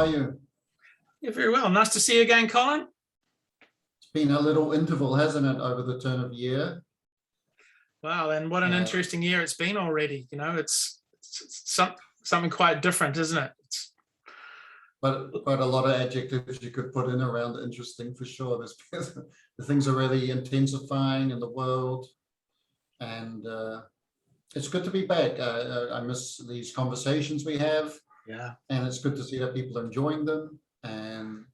are you? Yeah, very well. Nice to see you again, Colin. It's been a little interval, hasn't it, over the turn of year? Wow, and what an interesting year it's been already. You know, it's something quite different, isn't it? But a lot of adjectives you could put in around interesting for sure. The things are really intensifying in the world, and it's good to be back. I miss these conversations we have. Yeah. And it's good to see that people are enjoying them. And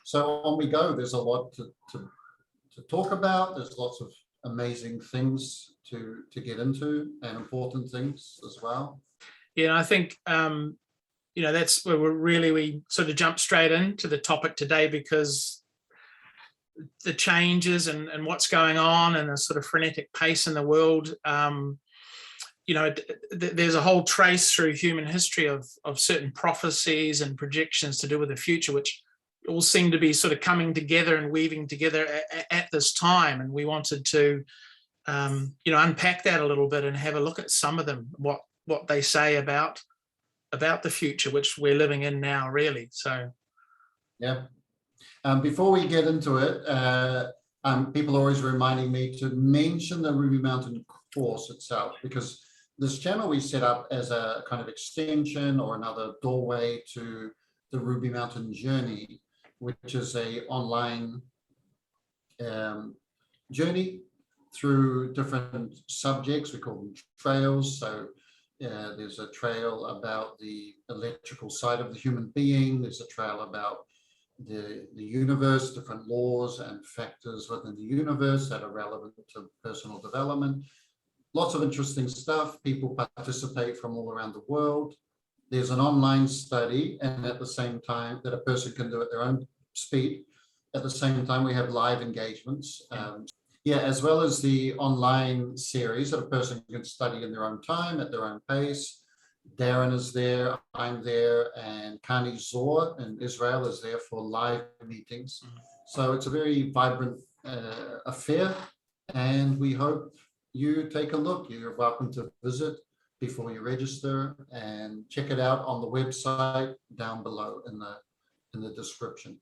so on we go. There's a lot to talk about. There's lots of amazing things to get into, and important things as well. Yeah, I think you know, that's where we sort of jump straight into the topic today, because the changes and what's going on and a sort of frenetic pace in the world. You know, there's a whole trace through human history of certain prophecies and projections to do with the future, which all seem to be sort of coming together and weaving together at this time. And we wanted to, you know, unpack that a little bit and have a look at some of them, what they say about the future, which we're living in now, really. So, yeah. Before we get into it, people are always reminding me to mention the Ruby Mountain course itself, because this channel we set up as a kind of extension or another doorway to the Ruby Mountain journey, which is a online journey through different subjects. We call them trails. So there's a trail about the electrical side of the human being. There's a trail about the universe, different laws and factors within the universe that are relevant to personal development. Lots of interesting stuff. People participate from all around the world. There's an online study, and at the same time that a person can do at their own speed. At the same time, we have live engagements. As well as the online series that a person can study in their own time, at their own pace. Darren is there, I'm there, and Kani Zor in Israel is there for live meetings. So it's a very vibrant affair, and we hope you take a look. You're welcome to visit before you register, and check it out on the website down below in the description.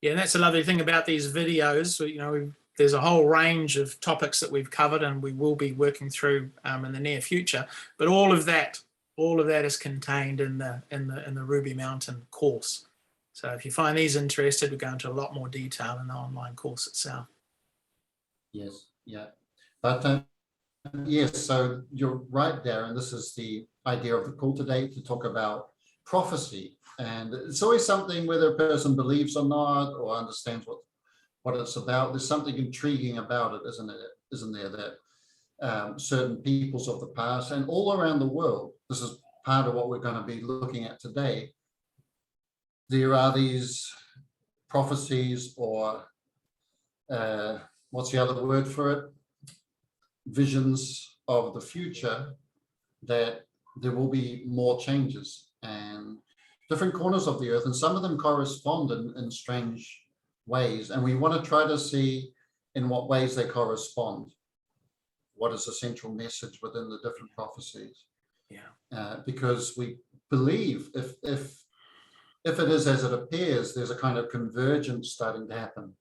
Yeah, and that's a lovely thing about these videos. You know, there's a whole range of topics that we've covered, and we will be working through in the near future. But all of that is contained in the Ruby Mountain course. So if you find these interested, we go into a lot more detail in the online course itself. Yes, yeah. But yes, so you're right, Darren. This is the idea of the call today, to talk about prophecy. And it's always something, whether a person believes or not, or understands what it's about. There's something intriguing about it, isn't there, that certain peoples of the past and all around the world, this is part of what we're going to be looking at today. There are these prophecies, or what's the other word for it? Visions of the future, that there will be more changes and different corners of the earth, and some of them correspond in strange ways, and we want to try to see in what ways they correspond. What is the central message within the different prophecies? Yeah. Because we believe if it is as it appears, there's a kind of convergence starting to happen.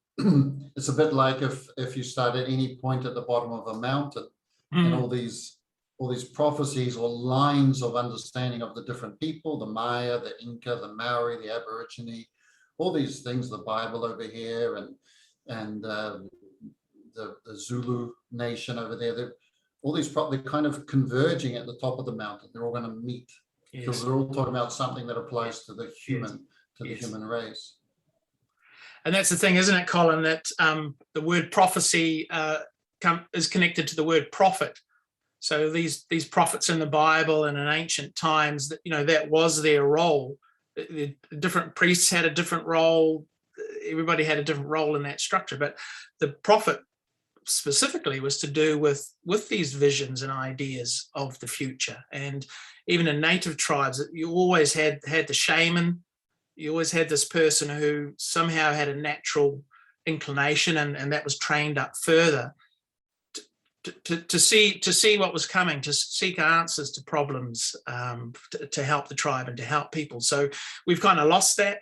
It's a bit like if you start at any point at the bottom of a mountain, and all these prophecies or lines of understanding of the different people, the Maya, the Inca, the Maori, the Aborigine, all these things, the Bible over here, and the Zulu nation over there, all these they're kind of converging at the top of the mountain. They're all going to meet, because they're all talking about something that applies to the human, the human race. And that's the thing, isn't it, Colin, that the word prophecy is connected to the word prophet. So these prophets in the Bible and in ancient times, that, you know, that was their role. The different priests had a different role. Everybody had a different role in that structure. But the prophet specifically was to do with these visions and ideas of the future. And even in native tribes, you always had the shaman. You always had this person who somehow had a natural inclination, and that was trained up further to see what was coming, to seek answers to problems, to help the tribe and to help people. So we've kind of lost that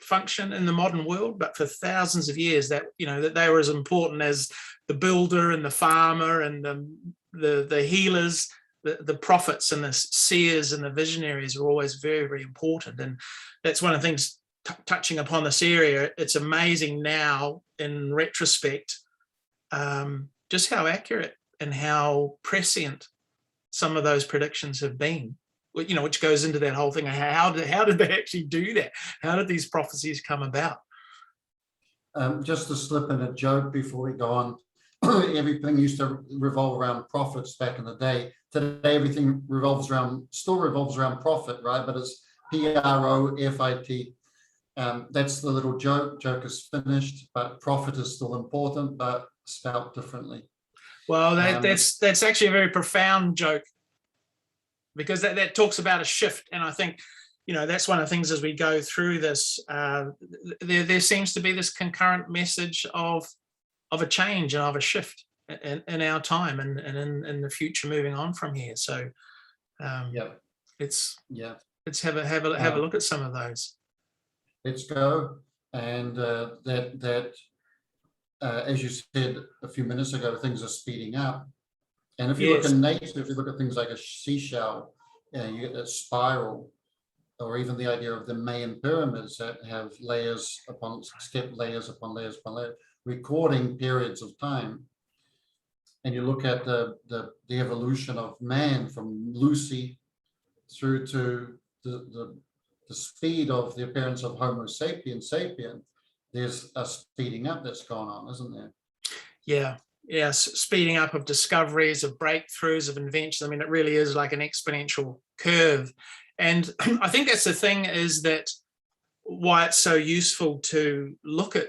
function in the modern world, but for thousands of years that that they were as important as the builder and the farmer and the healers. The prophets and the seers and the visionaries are always very, very important. And that's one of the things, touching upon this area, it's amazing now in retrospect, just how accurate and how prescient some of those predictions have been, which goes into that whole thing. How did they actually do that? How did these prophecies come about? Just to slip in a joke before we go on, everything used to revolve around profits back in the day. Today, everything still revolves around profit, right? But it's PROFIT. That's the little joke. Joke is finished, but profit is still important, but spelled differently. Well, that's actually a very profound joke, because that talks about a shift. And I think, that's one of the things as we go through this, there seems to be this concurrent message of a change and of a shift in our time and in the future moving on from here. So let's have a look at some of those. Let's go. And as you said a few minutes ago, things are speeding up. And if you look at nature, if you look at things like a seashell, you get that spiral, or even the idea of the Mayan pyramids that have layers upon layers upon layers upon layers, recording periods of time. And you look at the evolution of man from Lucy through to the speed of the appearance of Homo sapiens sapien. There's a speeding up that's gone on, isn't there? Yeah, speeding up of discoveries, of breakthroughs, of inventions. I mean, it really is like an exponential curve. And I think that's the thing, is that why it's so useful to look at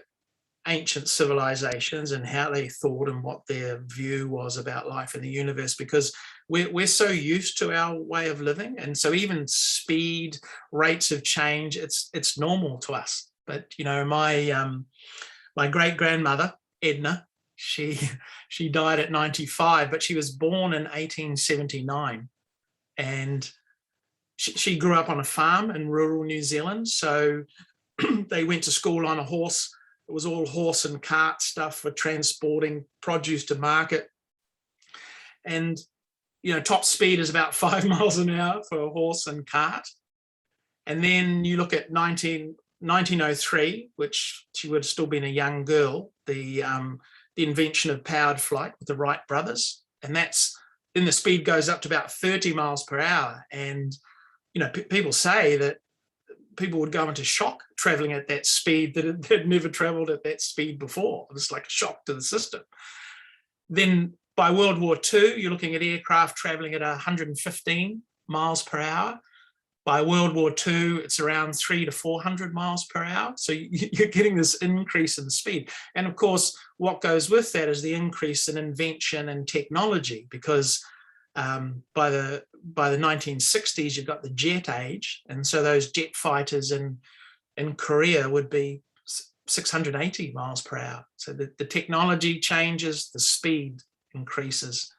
ancient civilizations and how they thought and what their view was about life in the universe, because we're so used to our way of living. And so even speed, rates of change, it's normal to us. But my great-grandmother, Edna, she died at 95, but she was born in 1879. And she grew up on a farm in rural New Zealand. So they went to school on a horse. It was all horse and cart stuff for transporting produce to market. And, top speed is about 5 miles an hour for a horse and cart. And then you look at 1903, which she would have still been a young girl, the invention of powered flight with the Wright brothers. And then the speed goes up to about 30 miles per hour. And, people say that people would go into shock traveling at that speed, that had never traveled at that speed before. It was like a shock to the system. Then by World War II, you're looking at aircraft traveling at 115 miles per hour. By World War II, it's around 300 to 400 miles per hour. So you're getting this increase in speed. And of course, what goes with that is the increase in invention and technology, because by the 1960s, you've got the jet age. And so those jet fighters in Korea would be 680 miles per hour. So the technology changes, the speed increases.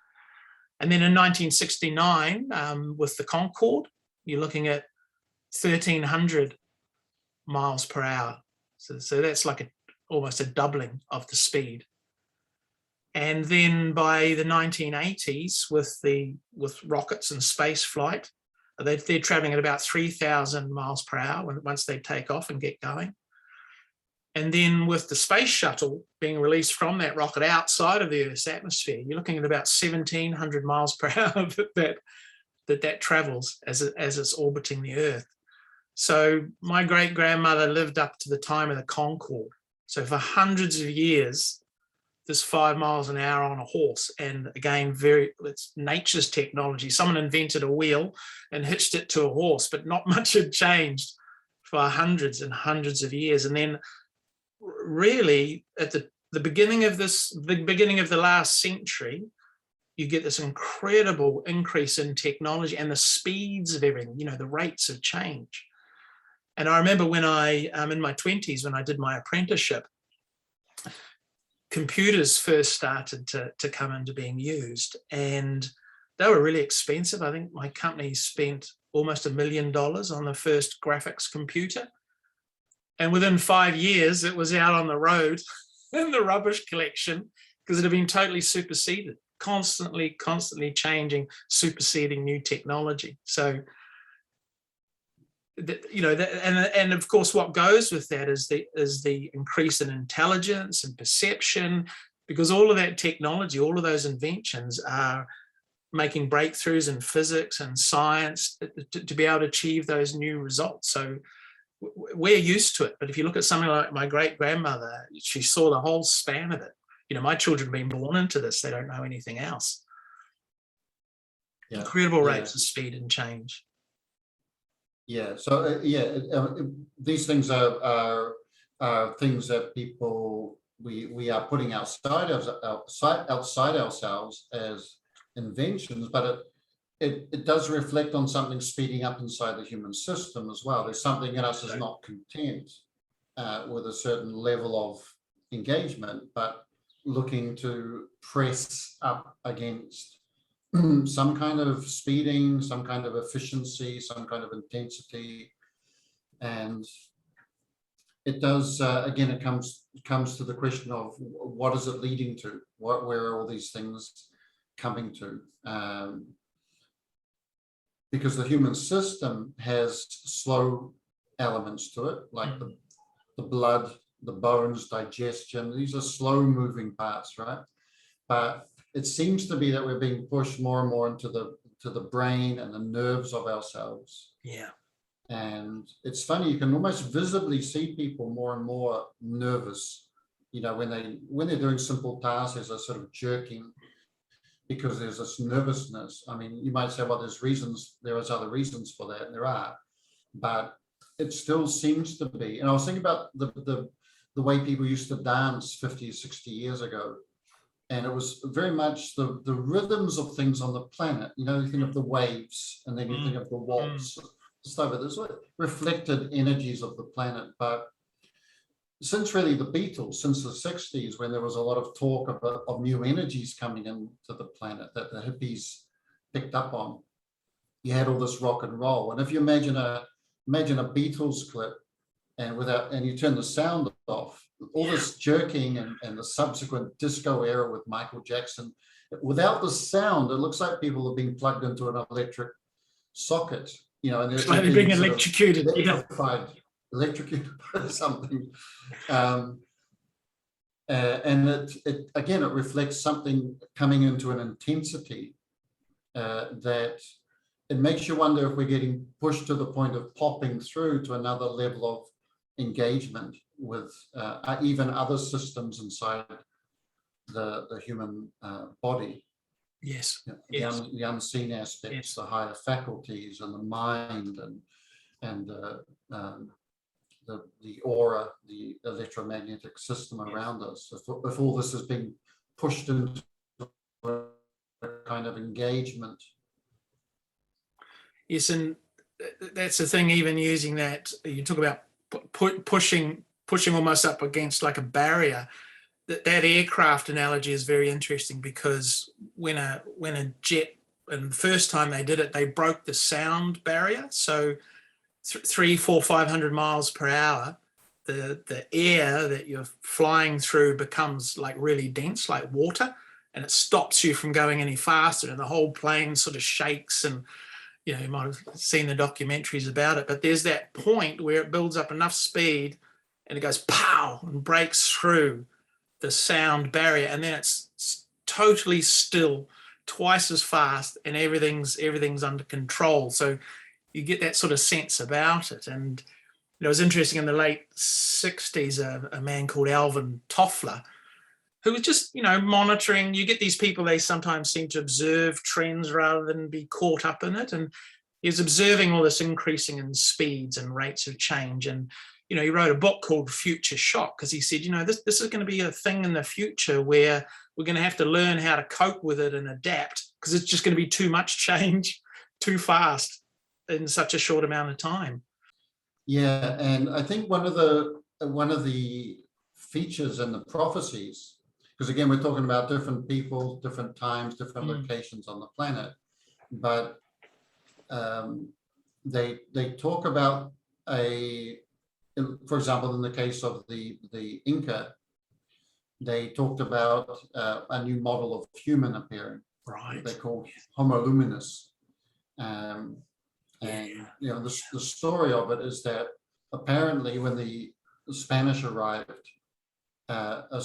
And then in 1969, with the Concorde, you're looking at 1,300 miles per hour. So that's like almost a doubling of the speed. And then by the 1980s, with rockets and space flight, they're traveling at about 3,000 miles per hour once they take off and get going. And then with the space shuttle being released from that rocket outside of the Earth's atmosphere, you're looking at about 1,700 miles per hour that travels as it's orbiting the Earth. So my great-grandmother lived up to the time of the Concorde. So for hundreds of years, this 5 miles an hour on a horse. And again, it's nature's technology. Someone invented a wheel and hitched it to a horse, but not much had changed for hundreds and hundreds of years. And then really at the beginning of the last century, you get this incredible increase in technology and the speeds of everything, the rates of change. And I remember when in my 20s, when I did my apprenticeship, computers first started to come into being used, and they were really expensive. I think my company spent almost $1 million on the first graphics computer. And within 5 years, it was out on the road in the rubbish collection because it had been totally superseded, constantly changing, superseding new technology. So, and of course, what goes with that is the increase in intelligence and perception, because all of that technology, all of those inventions are making breakthroughs in physics and science to be able to achieve those new results. So we're used to it. But if you look at something like my great-grandmother, she saw the whole span of it. My children have been born into this. They don't know anything else. Yeah. Incredible rates of speed and change. Yeah. So these things are things that people we are putting outside ourselves as inventions, but it does reflect on something speeding up inside the human system as well. There's something in us that's not content with a certain level of engagement, but looking to press up against some kind of speeding, some kind of efficiency, some kind of intensity. And it does, again, it comes to the question of what is it leading to? Where are all these things coming to? Because the human system has slow elements to it, like the blood, the bones, digestion. These are slow moving parts, right? But it seems to be that we're being pushed more and more into the brain and the nerves of ourselves. Yeah. And it's funny, you can almost visibly see people more and more nervous, when they're doing simple tasks, there's a sort of jerking because there's this nervousness. I mean, you might say, well, there is other reasons for that, and there are, but it still seems to be. And I was thinking about the way people used to dance 50, 60 years ago. And it was very much the rhythms of things on the planet. You think of the waves, and then you think of the waltz, stuff. There's reflected energies of the planet. But since really the Beatles, since the 60s, when there was a lot of talk of new energies coming into the planet that the hippies picked up on, you had all this rock and roll. And if you imagine a Beatles clip, and you turn the sound off, all this jerking and the subsequent disco era with Michael Jackson, without the sound, it looks like people are being plugged into an electric socket, and they're being electrocuted, electrocuted by something. And it again, it reflects something coming into an intensity that it makes you wonder if we're getting pushed to the point of popping through to another level of engagement with even other systems inside the human body. Yes. The unseen aspects, yes. The higher faculties and the mind and the aura, the electromagnetic system around us. If all this is being pushed into a kind of engagement. Yes, and that's the thing, even using that, you talk about pushing almost up against like a barrier. That aircraft analogy is very interesting, because when a jet, and the first time they did it, they broke the sound barrier. So 300, 400, 500 miles per hour, the air that you're flying through becomes like really dense, like water, and it stops you from going any faster, and the whole plane sort of shakes. And you might have seen the documentaries about it, but there's that point where it builds up enough speed and it goes pow and breaks through the sound barrier, and then it's totally still, twice as fast, and everything's under control. So you get that sort of sense about it. And it was interesting, in the late 60s, a man called Alvin Toffler, who was just, monitoring. You get these people, they sometimes seem to observe trends rather than be caught up in it. And he was observing all this increasing in speeds and rates of change. And, he wrote a book called Future Shock, because he said, this is going to be a thing in the future where we're going to have to learn how to cope with it and adapt, because it's just going to be too much change too fast in such a short amount of time. Yeah, and I think one of the features in the prophecies because again, we're talking about different people, different times, different locations on the planet, but they talk about for example, in the case of the Inca, they talked about a new model of human appearing. Right. They call Homo luminous. And you know, the story of it is that apparently when the Spanish arrived, a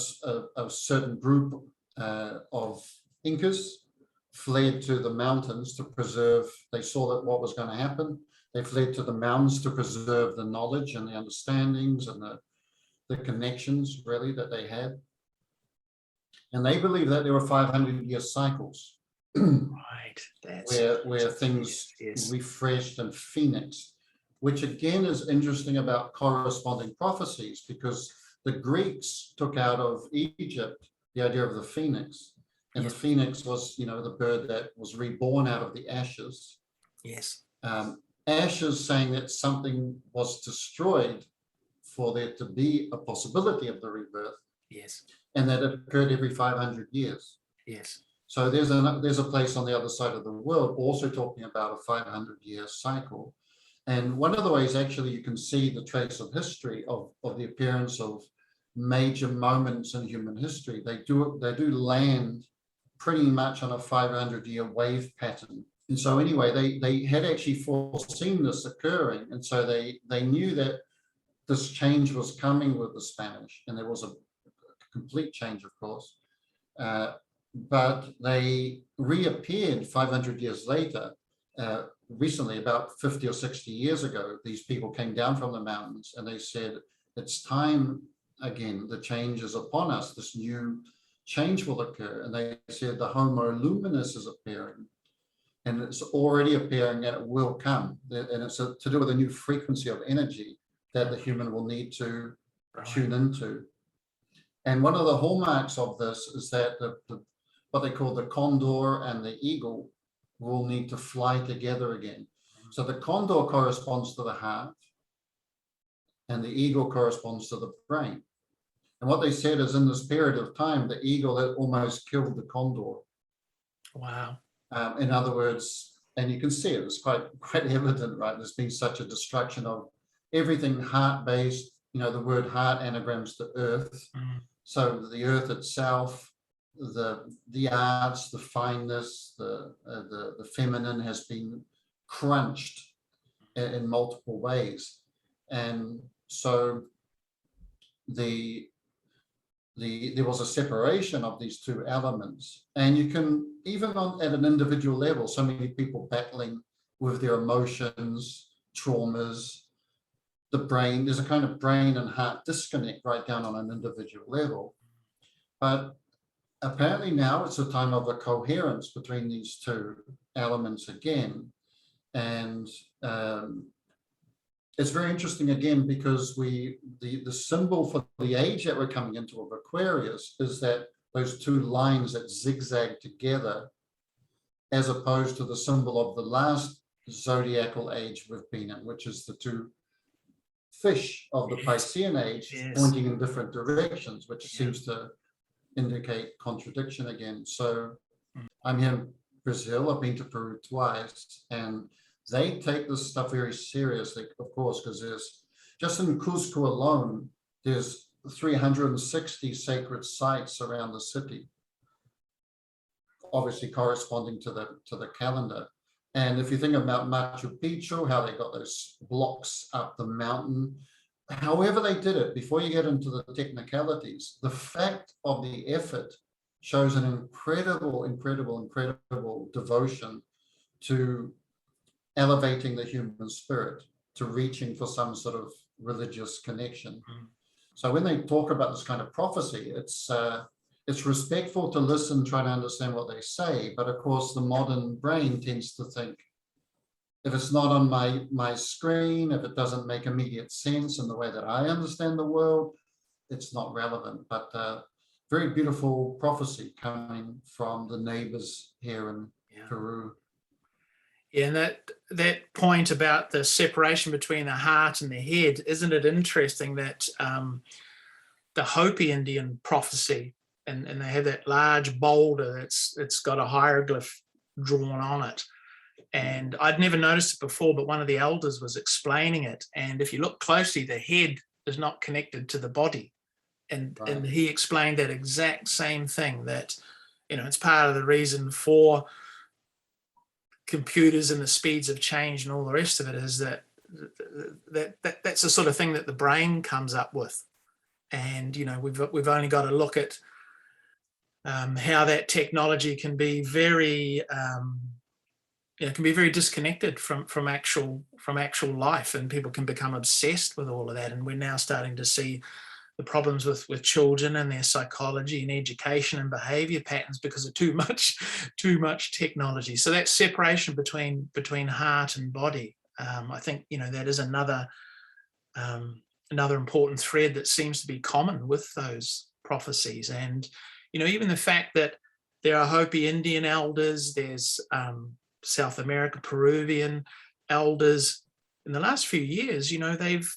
certain group of Incas fled to the mountains to preserve. They saw that what was going to happen. They fled to the mountains to preserve the knowledge and the understandings and the connections really that they had. And they believe that there were 500-year cycles. Right. Where things refreshed and phoenixed, which again is interesting about corresponding prophecies, because the Greeks took out of Egypt the idea of the phoenix, and the phoenix was, you know, the bird that was reborn out of the ashes. Yes. Ashes saying that something was destroyed for there to be a possibility of the rebirth. Yes. And that it occurred every 500 years. Yes. So there's a place on the other side of the world also talking about a 500-year cycle. And one of the ways actually you can see the trace of history of the appearance of major moments in human history, they do land pretty much on a 500-year wave pattern. And so anyway, they had actually foreseen this occurring. And so they knew that this change was coming with the Spanish, and there was a complete change, of course. But they reappeared 500 years later. Recently, about 50 or 60 years ago, these people came down from the mountains and they said, it's time again, the change is upon us, this new change will occur. And they said the Homo luminous is appearing, and it's already appearing, and it will come. And it's to do with a new frequency of energy that the human will need to tune into. And one of the hallmarks of this is that what they call the condor and the eagle will need to fly together again. So the condor corresponds to the heart, and the eagle corresponds to the brain. And what they said is, in this period of time, the eagle had almost killed the condor. Wow. In other words, and you can see it, it's quite evident, right? There's been such a destruction of everything heart-based. You know, the word heart anagrams to earth. So the earth itself, the arts, the fineness, the feminine has been crunched in multiple ways. And so there was a separation of these two elements. And you can, even at an individual level, so many people battling with their emotions, traumas, the brain, there's a kind of brain and heart disconnect right down on an individual level. But apparently now it's a time of a coherence between these two elements again. And it's very interesting again, because the symbol for the age that we're coming into of Aquarius is that those two lines that zigzag together, as opposed to the symbol of the last zodiacal age we've been in, which is the two fish of the Piscean age pointing in different directions, which seems to indicate contradiction again. So I'm here in Brazil. I've been to Peru twice, and they take this stuff very seriously, of course, because there's just in Cusco alone, there's 360 sacred sites around the city, obviously corresponding to the calendar. And if you think about Machu Picchu, how they got those blocks up the mountain, however they did it, before you get into the technicalities, the fact of the effort shows an incredible devotion to elevating the human spirit, to reaching for some sort of religious connection. So when they talk about this kind of prophecy, it's respectful to listen, try to understand what they say. But of course, the modern brain tends to think, if it's not on my screen, if it doesn't make immediate sense in the way that I understand the world, it's not relevant. But very beautiful prophecy coming from the neighbors here in Peru. Yeah, and that point about the separation between the heart and the head, isn't it interesting that the Hopi Indian prophecy and they have that large boulder it's got a hieroglyph drawn on it. And I'd never noticed it before, but one of the elders was explaining it. And if you look closely, the head is not connected to the body. And he explained that exact same thing, that, it's part of the reason for computers and the speeds of change and all the rest of it, is that's the sort of thing that the brain comes up with. And, we've only got to look at how that technology can be very disconnected from actual life, and people can become obsessed with all of that. And we're now starting to see the problems with children and their psychology and education and behavior patterns because of too much technology. So that separation between heart and body, I think, that is another important thread that seems to be common with those prophecies. And, even the fact that there are Hopi Indian elders, there's South America, Peruvian elders. In the last few years, they've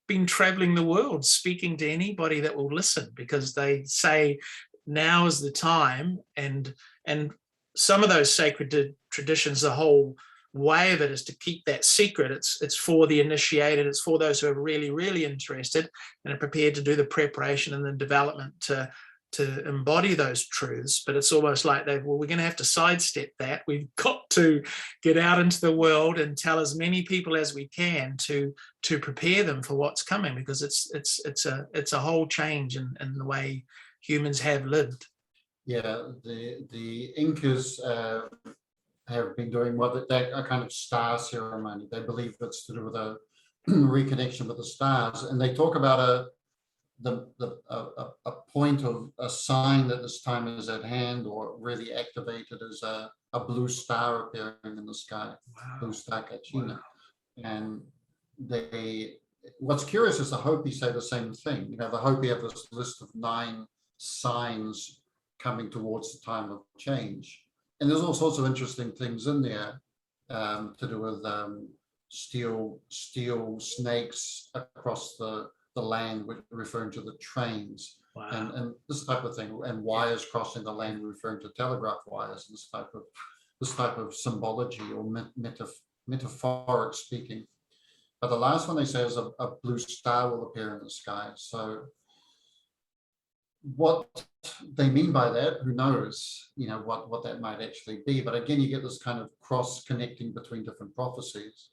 been traveling the world speaking to anybody that will listen, because they say now is the time. And some of those sacred traditions, the whole way of it is to keep that secret. It's for the initiated, it's for those who are really, really interested and are prepared to do the preparation and the development to embody those truths. But it's almost like we're going to have to sidestep that. We've got to get out into the world and tell as many people as we can to prepare them for what's coming, because it's a whole change in the way humans have lived. Yeah, the Incas have been doing a kind of star ceremony. They believe it's to do with a reconnection with the stars, and they talk about a point of a sign that this time is at hand or really activated as a blue star appearing in the sky. Wow. Blue star Kachina. Wow. And what's curious is the Hopi say the same thing. The Hopi have this list of 9 signs coming towards the time of change. And there's all sorts of interesting things in there to do with steel snakes across the land, referring to the trains. Wow. and this type of thing, and wires crossing the land referring to telegraph wires, and this type of symbology or metaphoric speaking. But the last one they say is a blue star will appear in the sky. So what they mean by that, who knows, what that might actually be. But again, you get this kind of cross connecting between different prophecies.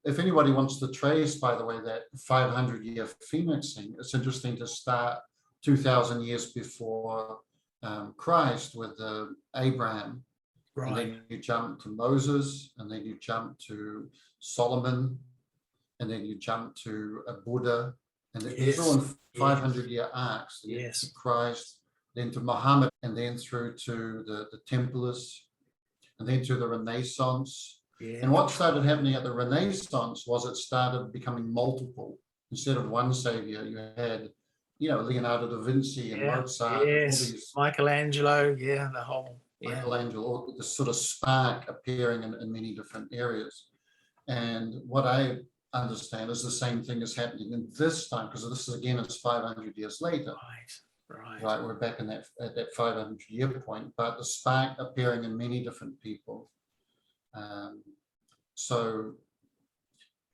If anybody wants to trace, by the way, that 500-year phoenixing, it's interesting to start 2,000 years before Christ with Abraham. Right. And then you jump to Moses, and then you jump to Solomon, and then you jump to Buddha, and it's all in 500-year arcs. Yes. To Christ, then to Muhammad, and then through to the Templars, and then to the Renaissance. Yeah. And what started happening at the Renaissance was it started becoming multiple. Instead of one savior, you had, Leonardo da Vinci and Mozart. Yes. All these, Michelangelo, the whole. Michelangelo, this sort of spark appearing in many different areas. And what I understand is the same thing is happening in this time, because this is, again, it's 500 years later. Right. We're back at that 500-year point, but the spark appearing in many different people. So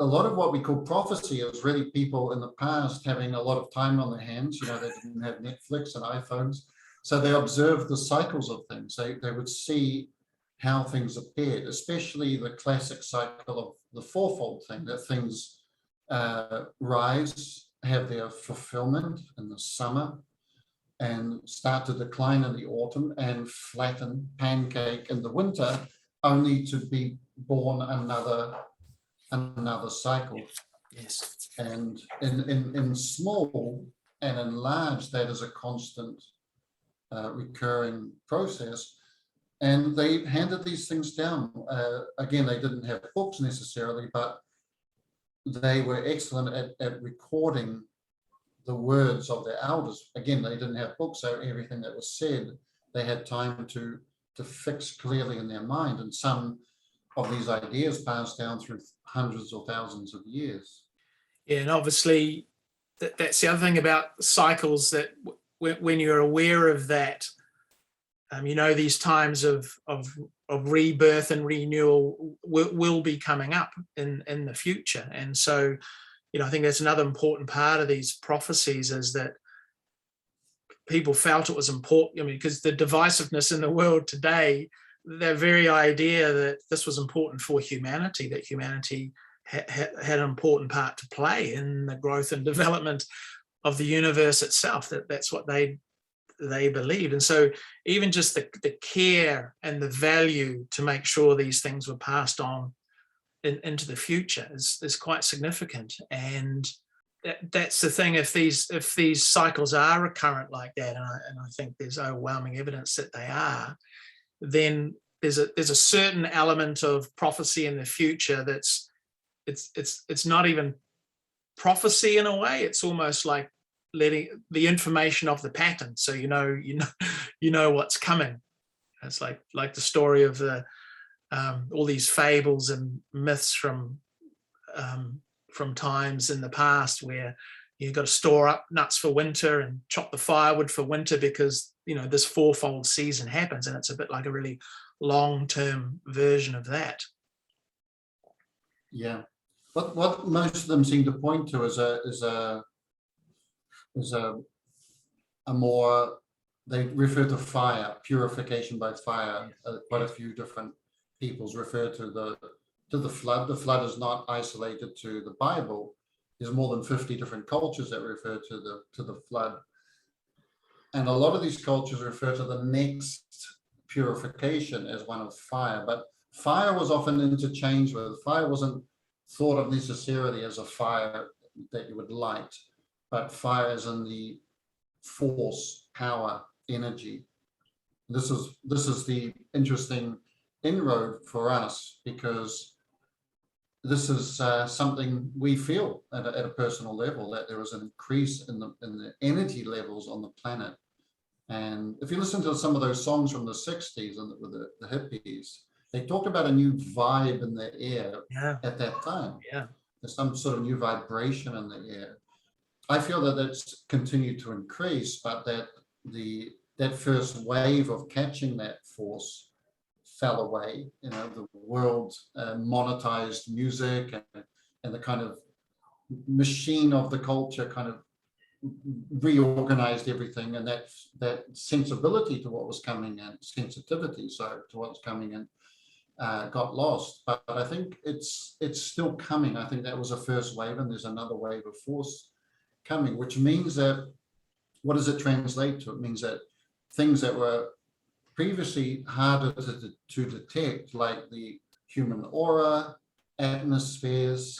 a lot of what we call prophecy is really people in the past having a lot of time on their hands. They didn't have Netflix and iPhones, so they observed the cycles of things. They would see how things appeared, especially the classic cycle of the fourfold thing, that things rise, have their fulfillment in the summer, and start to decline in the autumn and flatten, pancake in the winter, only to be born another cycle. Yes. And in small and in large, that is a constant recurring process. And they handed these things down. Again, they didn't have books necessarily, but they were excellent at recording the words of their elders. Again, they didn't have books, so everything that was said, they had time to fix clearly in their mind. And some of these ideas passed down through hundreds or thousands of years. Yeah, and obviously that's the other thing about cycles, that when you're aware of that, these times of rebirth and renewal will be coming up in the future. And so, I think that's another important part of these prophecies, is that people felt it was important, because the divisiveness in the world today, the very idea that this was important for humanity, that humanity had an important part to play in the growth and development of the universe itself, that's what they believed. And so even just the care and the value to make sure these things were passed on into the future is quite significant. And that's the thing, if these cycles are recurrent like that, and I think there's overwhelming evidence that they are, then there's a certain element of prophecy in the future that's it's not even prophecy in a way. It's almost like letting the information of the pattern, so you know what's coming. It's like the story of the all these fables and myths from times in the past, where you've got to store up nuts for winter and chop the firewood for winter, because this fourfold season happens, and it's a bit like a really long-term version of that. Yeah, what most of them seem to point to is a more, they refer to fire, purification by fire. Quite a few different peoples refer to the flood. The flood is not isolated to the Bible. There's more than 50 different cultures that refer to the flood. And a lot of these cultures refer to the next purification as one of fire, but fire was often interchanged with, fire wasn't thought of necessarily as a fire that you would light, but fire is in the force, power, energy. This is the interesting inroad for us, because this is something we feel at a personal level, that there is an increase in the energy levels on the planet. And if you listen to some of those songs from the 60s and with the hippies, they talked about a new vibe in the air at that time. Yeah. There's some sort of new vibration in the air. I feel that that's continued to increase, but that first wave of catching that force fell away. The world monetized music, and the kind of machine of the culture kind of reorganized everything, and that sensibility to what was coming in, sensitivity, so to what's coming in, got lost. But I think it's still coming. I think that was a first wave, and there's another wave of force coming, which means that, what does it translate to? It means that things that were previously harder to detect, like the human aura, atmospheres,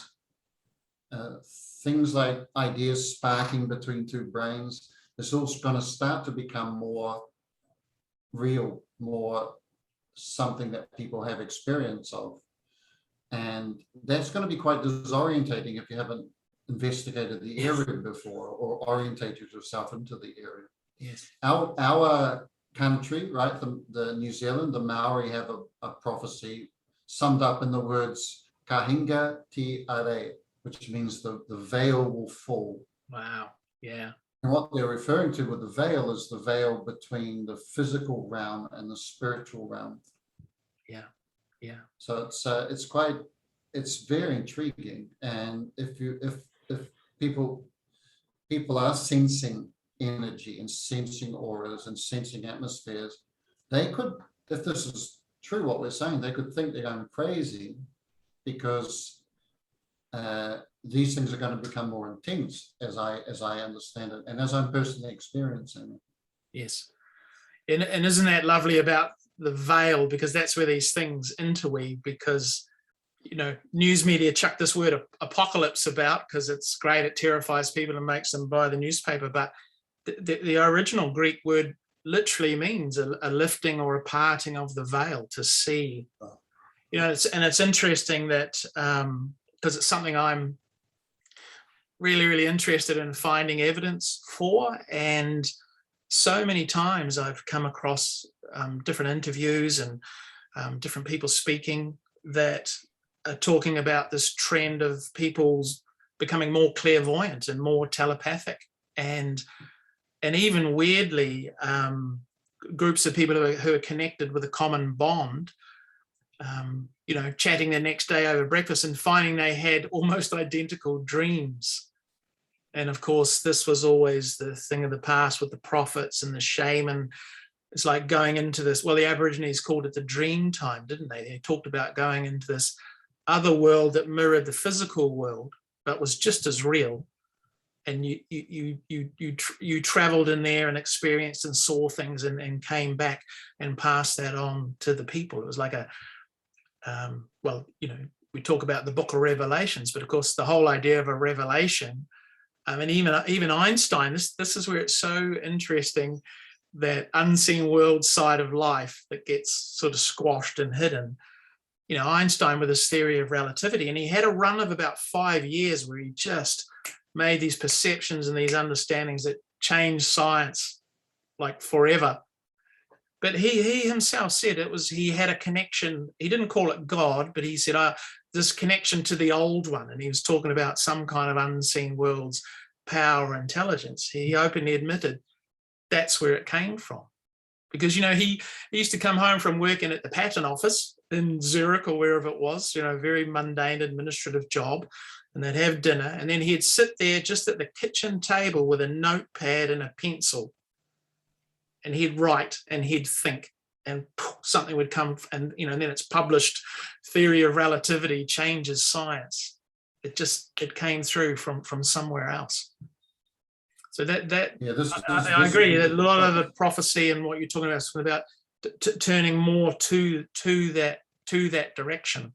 things like ideas sparking between two brains, it's all going to start to become more real, more something that people have experience of. And that's going to be quite disorientating if you haven't investigated the area before or orientated yourself into the area. Yes. Our country, right, the New Zealand, the Maori have a prophecy summed up in the words kahinga te are, which means the veil will fall. Wow. Yeah. And what they're referring to with the veil is the veil between the physical realm and the spiritual realm. Yeah. Yeah. So it's very intriguing. And if people are sensing energy and sensing auras and sensing atmospheres, they could, if this is true what we're saying, they could think they're going crazy, because these things are going to become more intense, as I understand it, and as I'm personally experiencing it. Yes. And isn't that lovely about the veil? Because that's where these things interweave, because news media chuck this word apocalypse about, because it's great, it terrifies people and makes them buy the newspaper, but the original Greek word literally means a lifting or a parting of the veil, to see. It's interesting that because it's something I'm really, really interested in finding evidence for. And so many times I've come across different interviews and different people speaking that are talking about this trend of people's becoming more clairvoyant and more telepathic. And and even weirdly, groups of people who are connected with a common bond, you know, chatting the next day over breakfast and finding they had almost identical dreams. And of course, this was always the thing of the past with the prophets and the shaman. It's like going into this, well, the Aborigines called it the dream time, didn't they? They talked about going into this other world that mirrored the physical world, but was just as real. And you traveled in there and experienced and saw things and came back and passed that on to the people. It was like a, well, you know, we talk about the book of Revelations, but of course the whole idea of a revelation, and even Einstein, this is where it's so interesting, that unseen world side of life that gets sort of squashed and hidden. You know, Einstein with his theory of relativity, and he had a run of about 5 years where he just made these perceptions and these understandings that changed science like forever. But he himself said he had a connection. He didn't call it God, but he said this connection to the old one. And he was talking about some kind of unseen world's power, intelligence. He openly admitted that's where it came from. Because, you know, he used to come home from working at the patent office in Zurich or wherever it was, you know, very mundane administrative job. And they'd have dinner. And then he'd sit there just at the kitchen table with a notepad and a pencil. And he'd write and he'd think, and something would come, and you know, and then it's published. Theory of relativity changes science. It came through from somewhere else. So I agree that a lot of the prophecy and what you're talking about is about turning more to that direction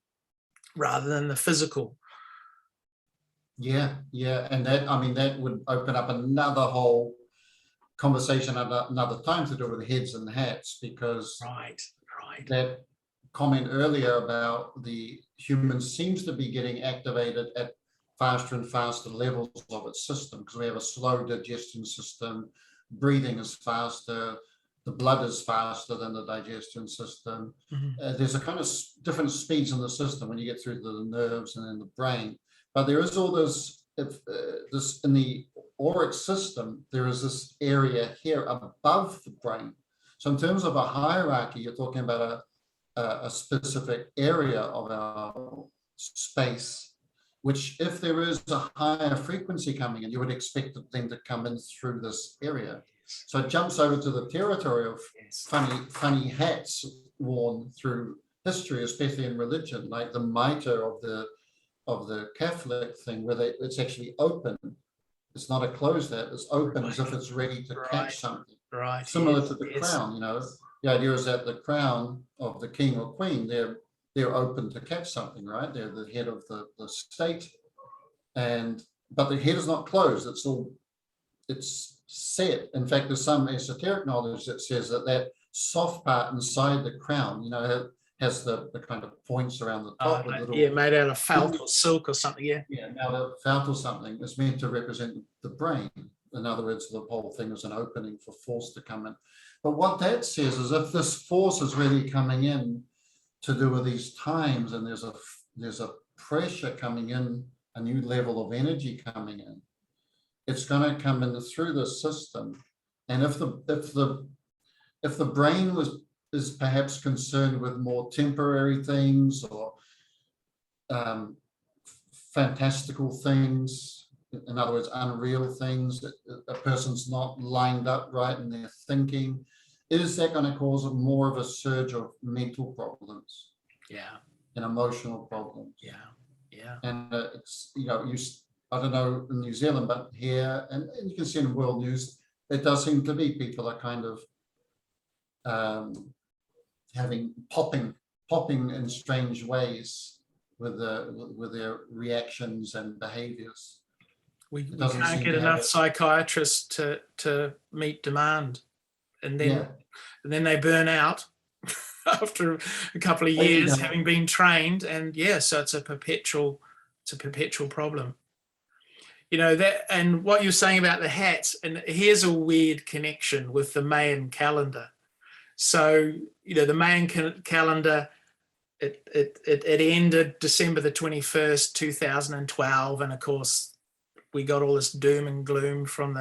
rather than the physical. Yeah, and that would open up another whole conversation another time to do with the heads and the hats, because right that comment earlier about the human seems to be getting activated at faster and faster levels of its system, because we have a slow digestion system, breathing is faster, the blood is faster than the digestion system. There's a kind of different speeds in the system when you get through to the nerves and then the brain. But there is all this in the auric system, there is this area here above the brain. So in terms of a hierarchy, you're talking about a specific area of our space, which if there is a higher frequency coming in, you would expect them to come in through this area. So it jumps over to the territory of funny hats worn through history, especially in religion, like the mitre of the Catholic thing, where it's actually open. It's not a closed hat, it's open as if it's ready to catch something. Right. Similar to the crown, you know. The idea is that the crown of the king or queen, they're open to catch something, right? They're the head of the state. But the head is not closed, it's set. In fact, there's some esoteric knowledge that says that soft part inside the crown, you know, has the kind of points around the top. Made out of felt or silk or something. Yeah, now the felt or something is meant to represent the brain. In other words, the whole thing is an opening for force to come in. But what that says is, if this force is really coming in to do with these times, and there's a pressure coming in, a new level of energy coming in, it's going to come in through the system. And if the brain is perhaps concerned with more temporary things or fantastical things, in other words, unreal things, that a person's not lined up right in their thinking, is that going to cause more of a surge of mental problems? Yeah. And emotional problems? Yeah. And it's, you know, I don't know in New Zealand, but here, and you can see in world news, it does seem to be people are kind of having popping in strange ways with their reactions and behaviors. We can't get enough psychiatrists to meet demand, and then they burn out after a couple of years having been trained, and so it's a perpetual problem. You know that, and what you're saying about the hats, and here's a weird connection with the Mayan calendar. So, you know, the Mayan calendar, it ended December the 21st, 2012. And of course, we got all this doom and gloom from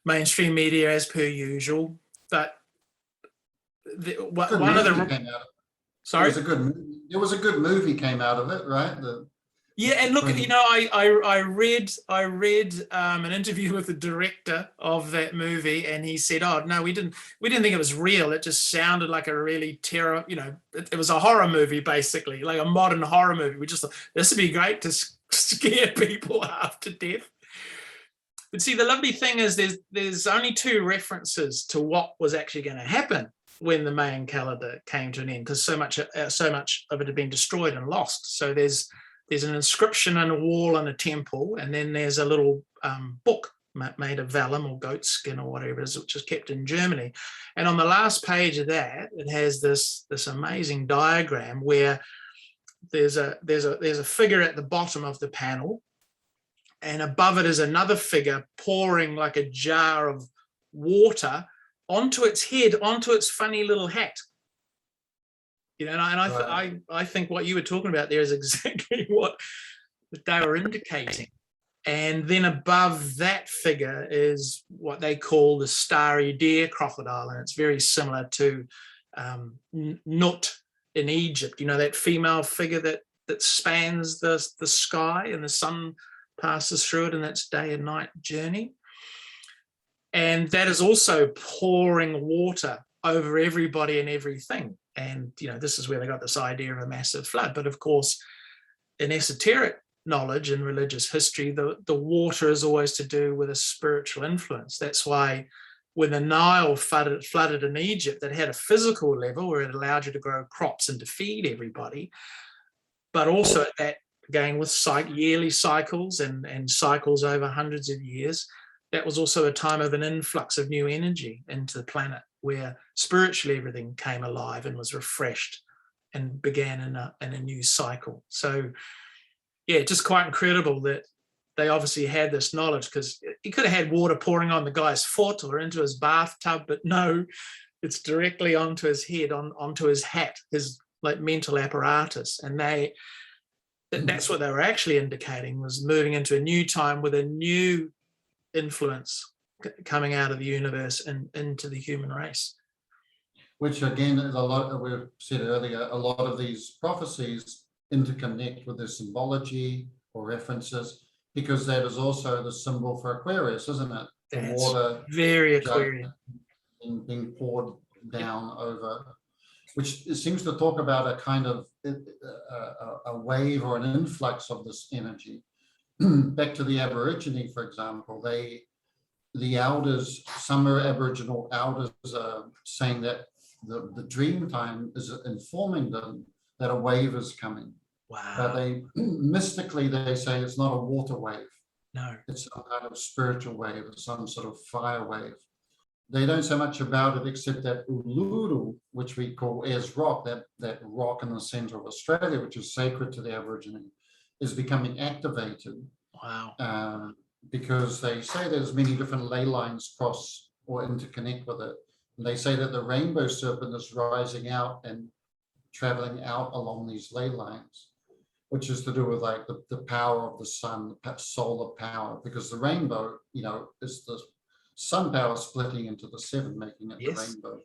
mainstream media as per usual. But Good one of movie the came out. sorry. It was a good movie came out of it, right? Yeah, and look, Between- you know, I read an interview with the director of that movie, and he said, "Oh no, we didn't think it was real. It just sounded like a really terror. You know, it was a horror movie, basically, like a modern horror movie. We just thought this would be great to scare people half to death." But see, the lovely thing is there's only 2 references to what was actually going to happen when the Mayan calendar came to an end, because so much of it had been destroyed and lost. So there's an inscription on a wall in a temple, and then there's a little book made of vellum or goat skin or whatever it is, which is kept in Germany. And on the last page of that, it has this amazing diagram where there's a figure at the bottom of the panel, and above it is another figure pouring like a jar of water onto its head, onto its funny little hat. You know, and I think what you were talking about there is exactly what they were indicating. And then above that figure is what they call the starry deer crocodile, and it's very similar to Nut in Egypt. You know, that female figure that spans the sky and the sun passes through it in its day and night journey. And that is also pouring water over everybody and everything. And, you know, this is where they got this idea of a massive flood. But of course, in esoteric knowledge and religious history, the water is always to do with a spiritual influence. That's why when the Nile flooded in Egypt, that had a physical level where it allowed you to grow crops and to feed everybody. But also at that, again, with yearly cycles and cycles over hundreds of years, that was also a time of an influx of new energy into the planet, where spiritually everything came alive and was refreshed and began in a new cycle. So, yeah, just quite incredible that they obviously had this knowledge, because he could have had water pouring on the guy's foot or into his bathtub, but no, it's directly onto his head, onto his hat, his like mental apparatus. And that's what they were actually indicating, was moving into a new time with a new influence coming out of the universe and into the human race. Which again is a lot, we said earlier, a lot of these prophecies interconnect with their symbology or references, because that is also the symbol for Aquarius, isn't it? The That's water very Aquarian. being poured down over, which seems to talk about a kind of a wave or an influx of this energy. Back to the Aborigine, for example, the elders, some Aboriginal elders are saying that the dream time is informing them that a wave is coming. Wow. But mystically, they say it's not a water wave. No. It's some kind of spiritual wave, some sort of fire wave. They don't say much about it, except that Uluru, which we call Ayers Rock, that rock in the center of Australia, which is sacred to the Aborigine, is becoming activated. Wow. Because they say there's many different ley lines cross or interconnect with it. And they say that the rainbow serpent is rising out and traveling out along these ley lines, which is to do with like the power of the sun, the solar power, because the rainbow, you know, is the sun power splitting into the 7, making it the rainbow.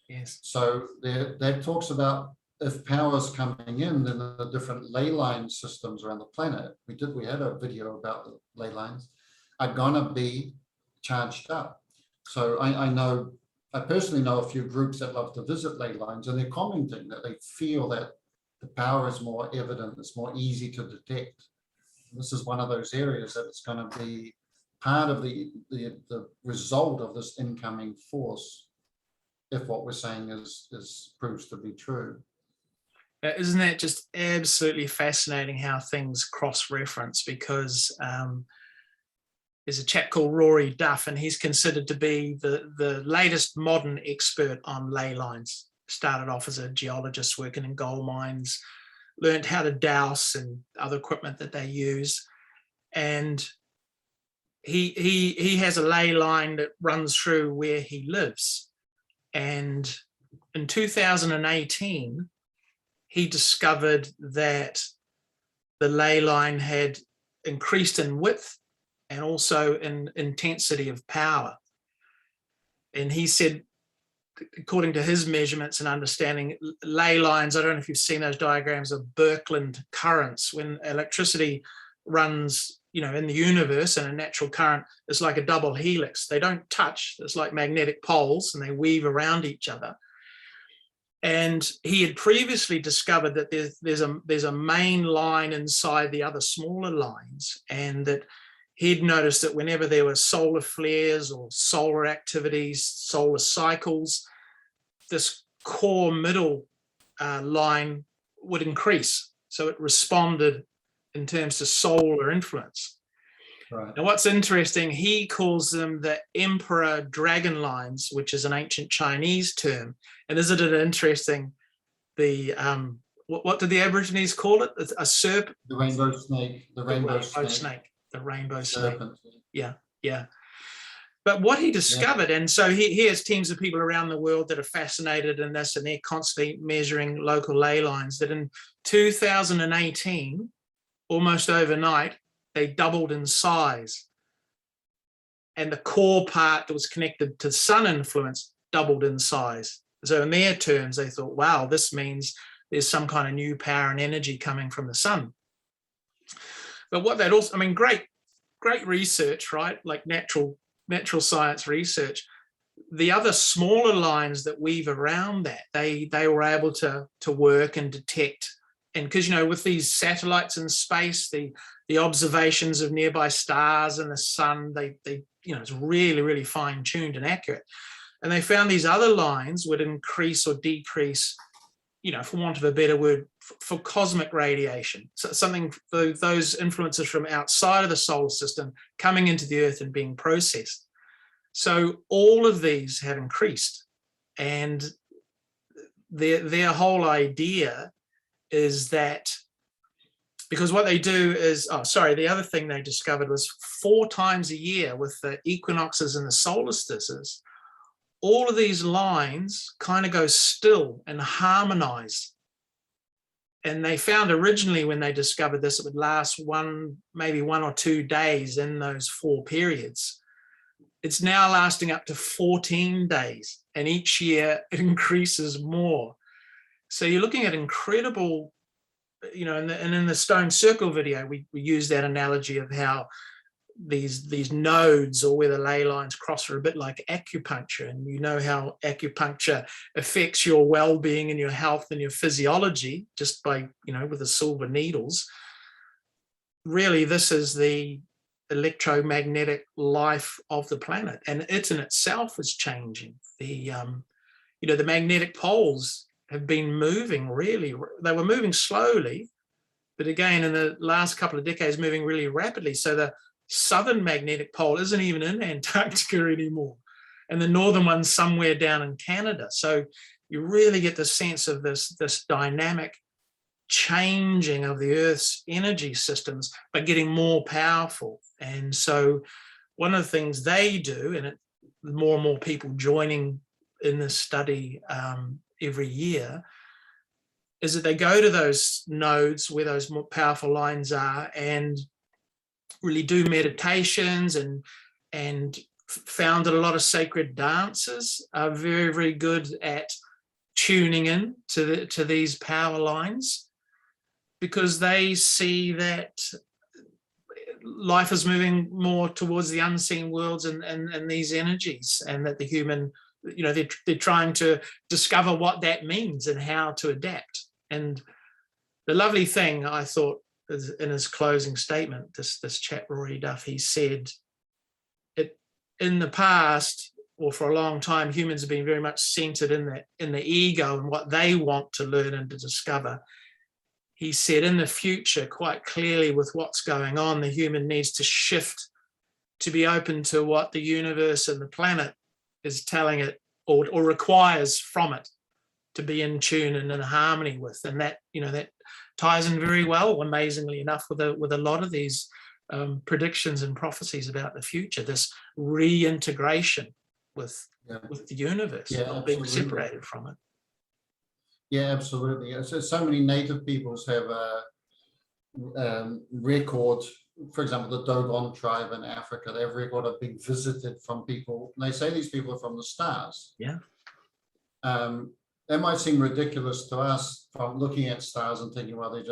Yes. So that talks about, if power is coming in, then the different ley line systems around the planet, we had a video about the ley lines, are gonna be charged up. So I personally know a few groups that love to visit ley lines, and they're commenting that they feel that the power is more evident, it's more easy to detect. This is one of those areas that it's gonna be part of the result of this incoming force, if what we're saying is proves to be true. Isn't that just absolutely fascinating how things cross-reference? Because there's a chap called Rory Duff, and he's considered to be the latest modern expert on ley lines. Started off as a geologist working in gold mines, learned how to dowse and other equipment that they use. And he has a ley line that runs through where he lives. And in 2018, he discovered that the ley line had increased in width and also in intensity of power. And he said, according to his measurements and understanding, ley lines, I don't know if you've seen those diagrams of Birkeland currents, when electricity runs, in the universe, and a natural current is like a double helix. They don't touch. It's like magnetic poles, and they weave around each other. And he had previously discovered that there's a main line inside the other smaller lines, and that he'd noticed that whenever there were solar flares or solar activities, solar cycles, this core middle line would increase. So it responded in terms of solar influence. Right. Now, what's interesting, he calls them the emperor dragon lines, which is an ancient Chinese term. And isn't it interesting? The what did the Aborigines call it? A serpent. The rainbow snake. The rainbow snake. The rainbow Serpent. snake. Yeah. But what he discovered, and so he has teams of people around the world that are fascinated in this, and they're constantly measuring local ley lines, that in 2018, almost overnight, they doubled in size. And the core part that was connected to sun influence doubled in size. So in their terms, they thought, wow, this means there's some kind of new power and energy coming from the sun. But what that also, great research, right? Like natural science research. The other smaller lines that weave around that, they were able to work and detect. And because, with these satellites in space, the observations of nearby stars and the sun, they it's really, really fine-tuned and accurate. And they found these other lines would increase or decrease, for want of a better word, for cosmic radiation. So something for those influences from outside of the solar system coming into the Earth and being processed. So all of these have increased. And their whole idea is that, because what they do is, the other thing they discovered was 4 times a year with the equinoxes and the solstices, all of these lines kind of go still and harmonize. And they found originally when they discovered this, it would last maybe 1 or 2 days in those 4 periods. It's now lasting up to 14 days, and each year it increases more. So you're looking at incredible, and in the stone circle video, we use that analogy of how these nodes, or where the ley lines cross, are a bit like acupuncture. And how acupuncture affects your well-being and your health and your physiology just by, with the silver needles. Really, this is the electromagnetic life of the planet, and it in itself is changing. The magnetic poles have been moving really. They were moving slowly, but again, in the last couple of decades, moving really rapidly. So the southern magnetic pole isn't even in Antarctica anymore, and the northern one's somewhere down in Canada. So you really get the sense of this dynamic changing of the Earth's energy systems, but getting more powerful. And so one of the things they do, and more and more people joining in this study every year, is that they go to those nodes where those more powerful lines are and really do meditations, and found that a lot of sacred dancers are very, very good at tuning in to these power lines, because they see that life is moving more towards the unseen worlds and these energies, and that the human, they're trying to discover what that means and how to adapt. And the lovely thing, I thought, is in his closing statement, this chap Rory Duff, he said, in the past, or for a long time, humans have been very much centered in the ego and what they want to learn and to discover. He said, in the future, quite clearly, with what's going on, the human needs to shift to be open to what the universe and the planet is telling it, or requires from it, to be in tune and in harmony with. And that, that ties in very well, amazingly enough, with a lot of these predictions and prophecies about the future, this reintegration with the universe, not being separated from it. Yeah, absolutely. So many native peoples have record for example, the Dogon tribe in Africa, they've recorded of being visited from people. And they say these people are from the stars. Yeah. That might seem ridiculous to us from looking at stars and thinking, well,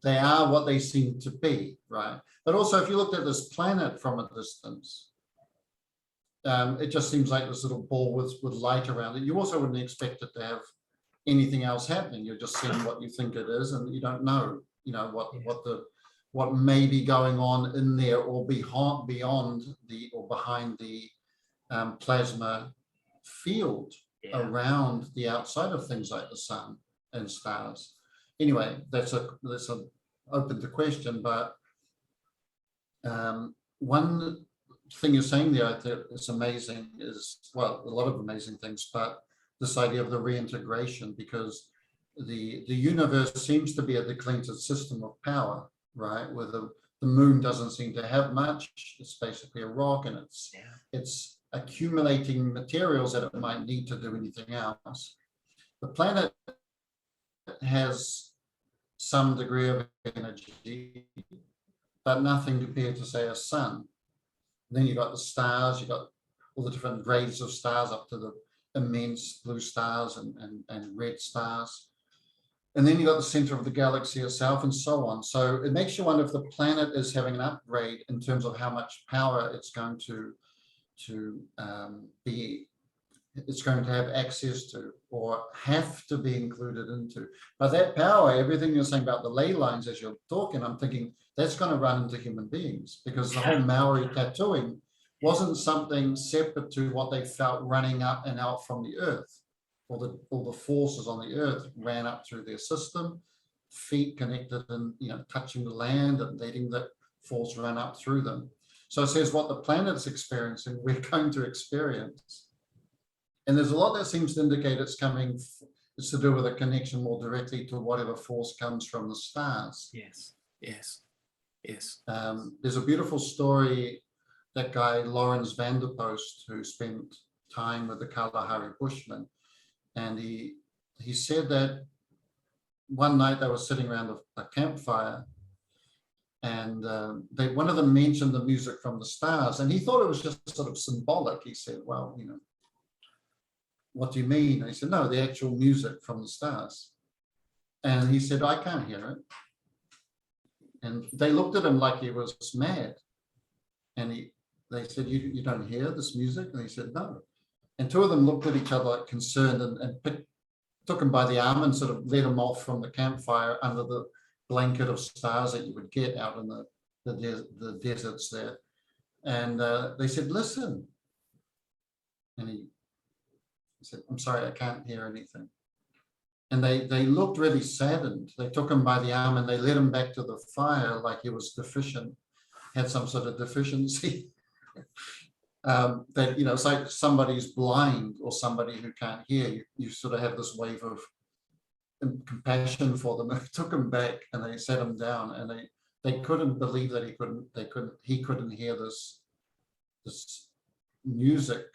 they are what they seem to be, right? But also, if you looked at this planet from a distance, it just seems like this little ball with light around it. You also wouldn't expect it to have anything else happening. You're just seeing what you think it is, and you don't know, what may be going on in there or behind the plasma field around the outside of things like the sun and stars. Anyway, that's a open to question, but one thing you're saying there, I think is amazing, is, well, a lot of amazing things, but this idea of the reintegration, because the universe seems to be a declinted system of power, right? Where the moon doesn't seem to have much. It's basically a rock, and it's accumulating materials that it might need to do anything else. The planet has some degree of energy, but nothing compared to, say, a sun. Then you've got the stars, you've got all the different grades of stars up to the immense blue stars and red stars. And then you've got the center of the galaxy itself and so on. So it makes you wonder if the planet is having an upgrade in terms of how much power it's going to have access to, or have to be included into. But that power, everything you're saying about the ley lines as you're talking, I'm thinking that's going to run into human beings, because the whole Maori tattooing wasn't something separate to what they felt running up and out from the earth. All the forces on the earth ran up through their system, feet connected and touching the land and letting that force run up through them. So it says what the planet's experiencing, we're going to experience. And there's a lot that seems to indicate it's to do with a connection more directly to whatever force comes from the stars. Yes. There's a beautiful story, that guy, Lawrence Vanderpost, who spent time with the Kalahari Bushmen. And he said that one night they were sitting around a campfire, and one of them mentioned the music from the stars, and he thought it was just sort of symbolic. He said, well, what do you mean? And he said, no, the actual music from the stars. And he said, I can't hear it. And they looked at him like he was mad. And they said, you don't hear this music? And he said, no. And two of them looked at each other like concerned, and took him by the arm and sort of led him off from the campfire under the blanket of stars that you would get out in the deserts there. And they said, listen. And he said, I'm sorry, I can't hear anything. And they looked really saddened. They took him by the arm and they led him back to the fire like he was deficient, had some sort of deficiency. That, it's like somebody's blind or somebody who can't hear. You sort of have this wave of compassion for them. They took him back and they sat him down, and they couldn't believe that he couldn't hear this music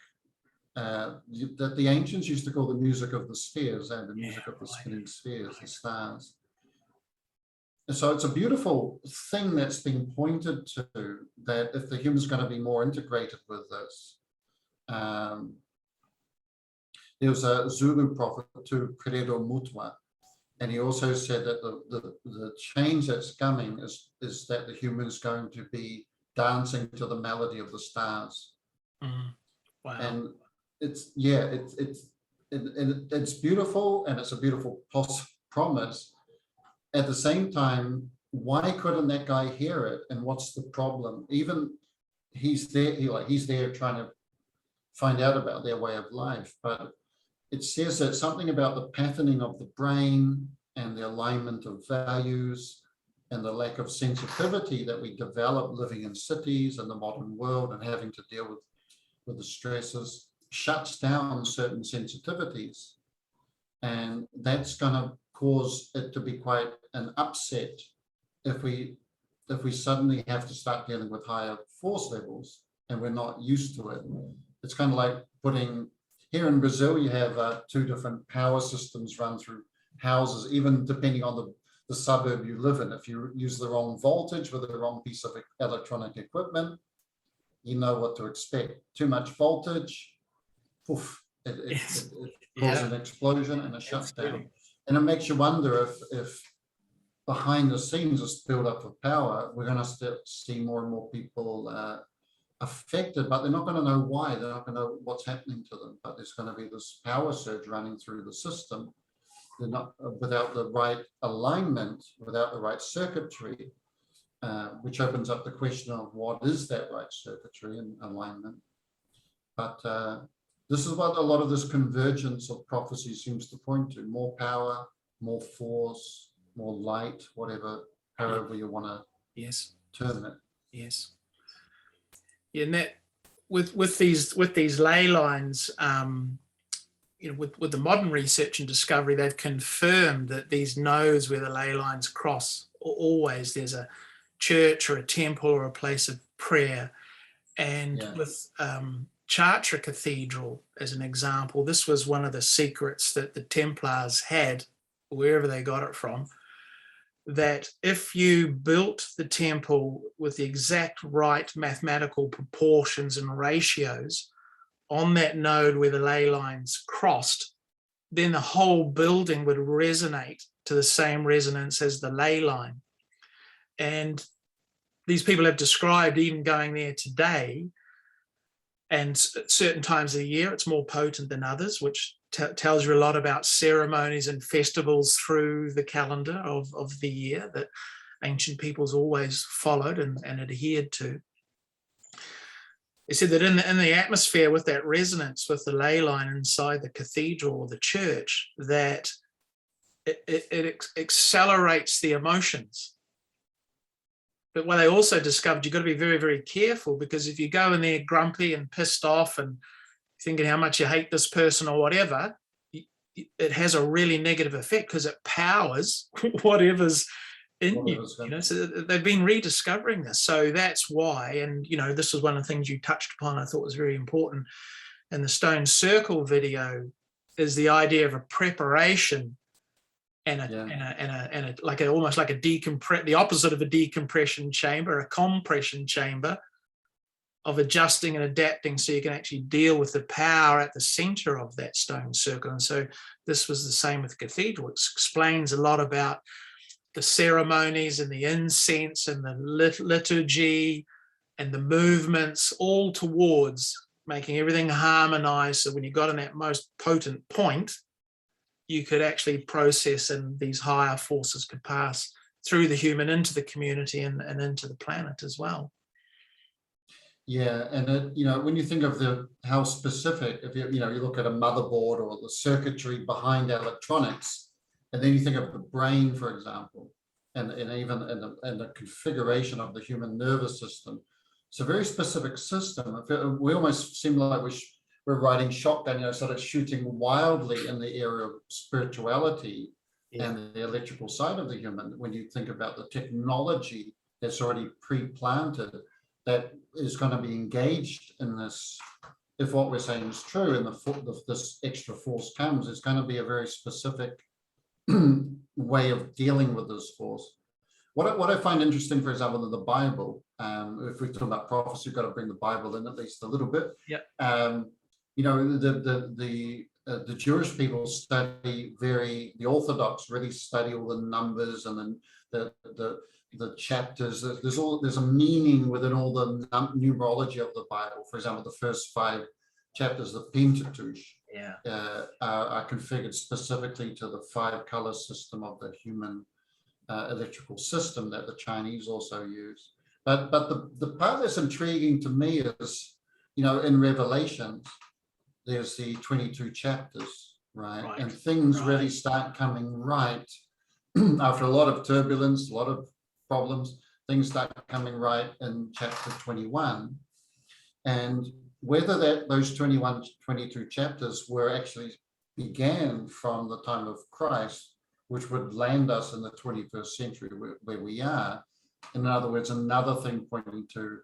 that the ancients used to call the music of the spheres, and the music of the spinning spheres, the stars. And so it's a beautiful thing that's been pointed to, that if the human's going to be more integrated with this, there was a Zulu prophet to Credo Mutwa, and he also said that the change that's coming is that the human's going to be dancing to the melody of the stars. Wow. And it's beautiful, and it's a beautiful promise. At the same time, why couldn't that guy hear it? And what's the problem? Even he's there trying to find out about their way of life, but it says that something about the patterning of the brain and the alignment of values and the lack of sensitivity that we develop living in cities and the modern world and having to deal with the stresses shuts down certain sensitivities. And that's going to cause it to be quite an upset if we suddenly have to start dealing with higher force levels and we're not used to it. It's kind of like putting, here in Brazil, you have two different power systems run through houses, even depending on the suburb you live in. If you use the wrong voltage with the wrong piece of electronic equipment, you know what to expect. Too much voltage, poof, it causes an explosion and a shutdown. And it makes you wonder if behind the scenes, this build-up of power, we're going to see more and more people affected, but they're not going to know why. They're not going to know what's happening to them. But there's going to be this power surge running through the system. They're not without the right alignment, without the right circuitry, which opens up the question of what is that right circuitry and alignment. But this is what a lot of this convergence of prophecy seems to point to: more power, more force, more light, whatever, however you want to term it. Yes. Yeah, and that with these ley lines, you know, with the modern research and discovery, they've confirmed that these nodes where the ley lines cross, always there's a church or a temple or a place of prayer. And with Chartres Cathedral, as an example, this was one of the secrets that the Templars had, wherever they got it from, that if you built the temple with the exact right mathematical proportions and ratios on that node where the ley lines crossed, then the whole building would resonate to the same resonance as the ley line. And these people have described even going there today, and at certain times of the year it's more potent than others, which tells you a lot about ceremonies and festivals through the calendar of the year that ancient peoples always followed and adhered to. They said that in the atmosphere with that resonance with the ley line inside the cathedral or the church, that it accelerates the emotions. But what they also discovered, you've got to be very, very careful, because if you go in there grumpy and pissed off and thinking how much you hate this person or whatever, it has a really negative effect, because it powers whatever's in you. You know, so they've been rediscovering this. So that's why, and you know, this was one of the things you touched upon, I thought was very important in the stone circle video, is the idea of a preparation and almost like a the opposite of a decompression chamber, a compression chamber of adjusting and adapting, so you can actually deal with the power at the center of that stone circle. And so this was the same with the cathedral. It explains a lot about the ceremonies and the incense and the liturgy and the movements, all towards making everything harmonized. So when you got in that most potent point, you could actually process, and these higher forces could pass through the human into the community and into the planet as well. Yeah, and you know, when you think of how specific, if you look at a motherboard or the circuitry behind electronics, and then you think of the brain, for example, and even in the configuration of the human nervous system, it's a very specific system. We almost seem like we're riding shotgun, sort of shooting wildly in the area of spirituality and the electrical side of the human. When you think about the technology that's already pre-planted, that is going to be engaged in this, if what we're saying is true, and this extra force comes, it's going to be a very specific way of dealing with this force. What I find interesting, for example, in the Bible, if we're talking about prophecy, we've got to bring the Bible in at least a little bit. The Jewish people the Orthodox really study all the numbers and then the chapters. There's a meaning within all the numerology of the Bible. For example, the first 5 chapters, the Pentateuch, are configured specifically to the 5 color system of the human electrical system that the Chinese also use. But the part that's intriguing to me is, in Revelations, there's the 22 chapters, right? And things really start coming right after a lot of turbulence, a lot of problems. Things start coming right in chapter 21. And whether those 22 chapters began from the time of Christ, which would land us in the 21st century where we are. In other words, another thing pointing to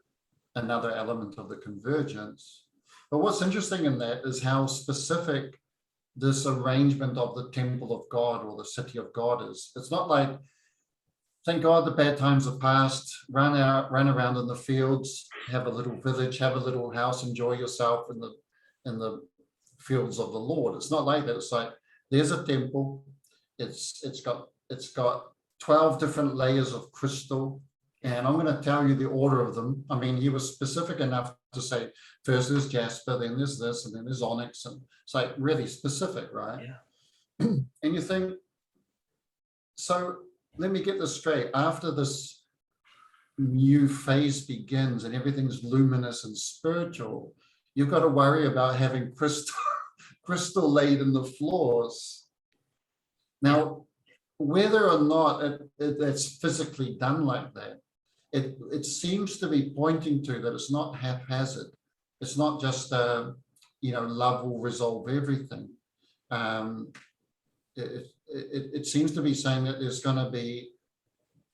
another element of the convergence. But what's interesting in that is how specific this arrangement of the temple of God or the city of God is. It's not like thank God the bad times are past. Run around in the fields, have a little village, have a little house, enjoy yourself in the fields of the Lord. It's not like that. It's like there's a temple. It's got 12 different layers of crystal, and I'm going to tell you the order of them. I mean, he was specific enough to say first there's jasper, then there's this, and then there's onyx, and it's like really specific, right? Yeah. And you think, so let me get this straight. After this new phase begins and everything's luminous and spiritual, you've got to worry about having crystal laid in the floors. Now, whether or not it's physically done like that, it seems to be pointing to that it's not haphazard. It's not just love will resolve everything. It seems to be saying that there's going to be,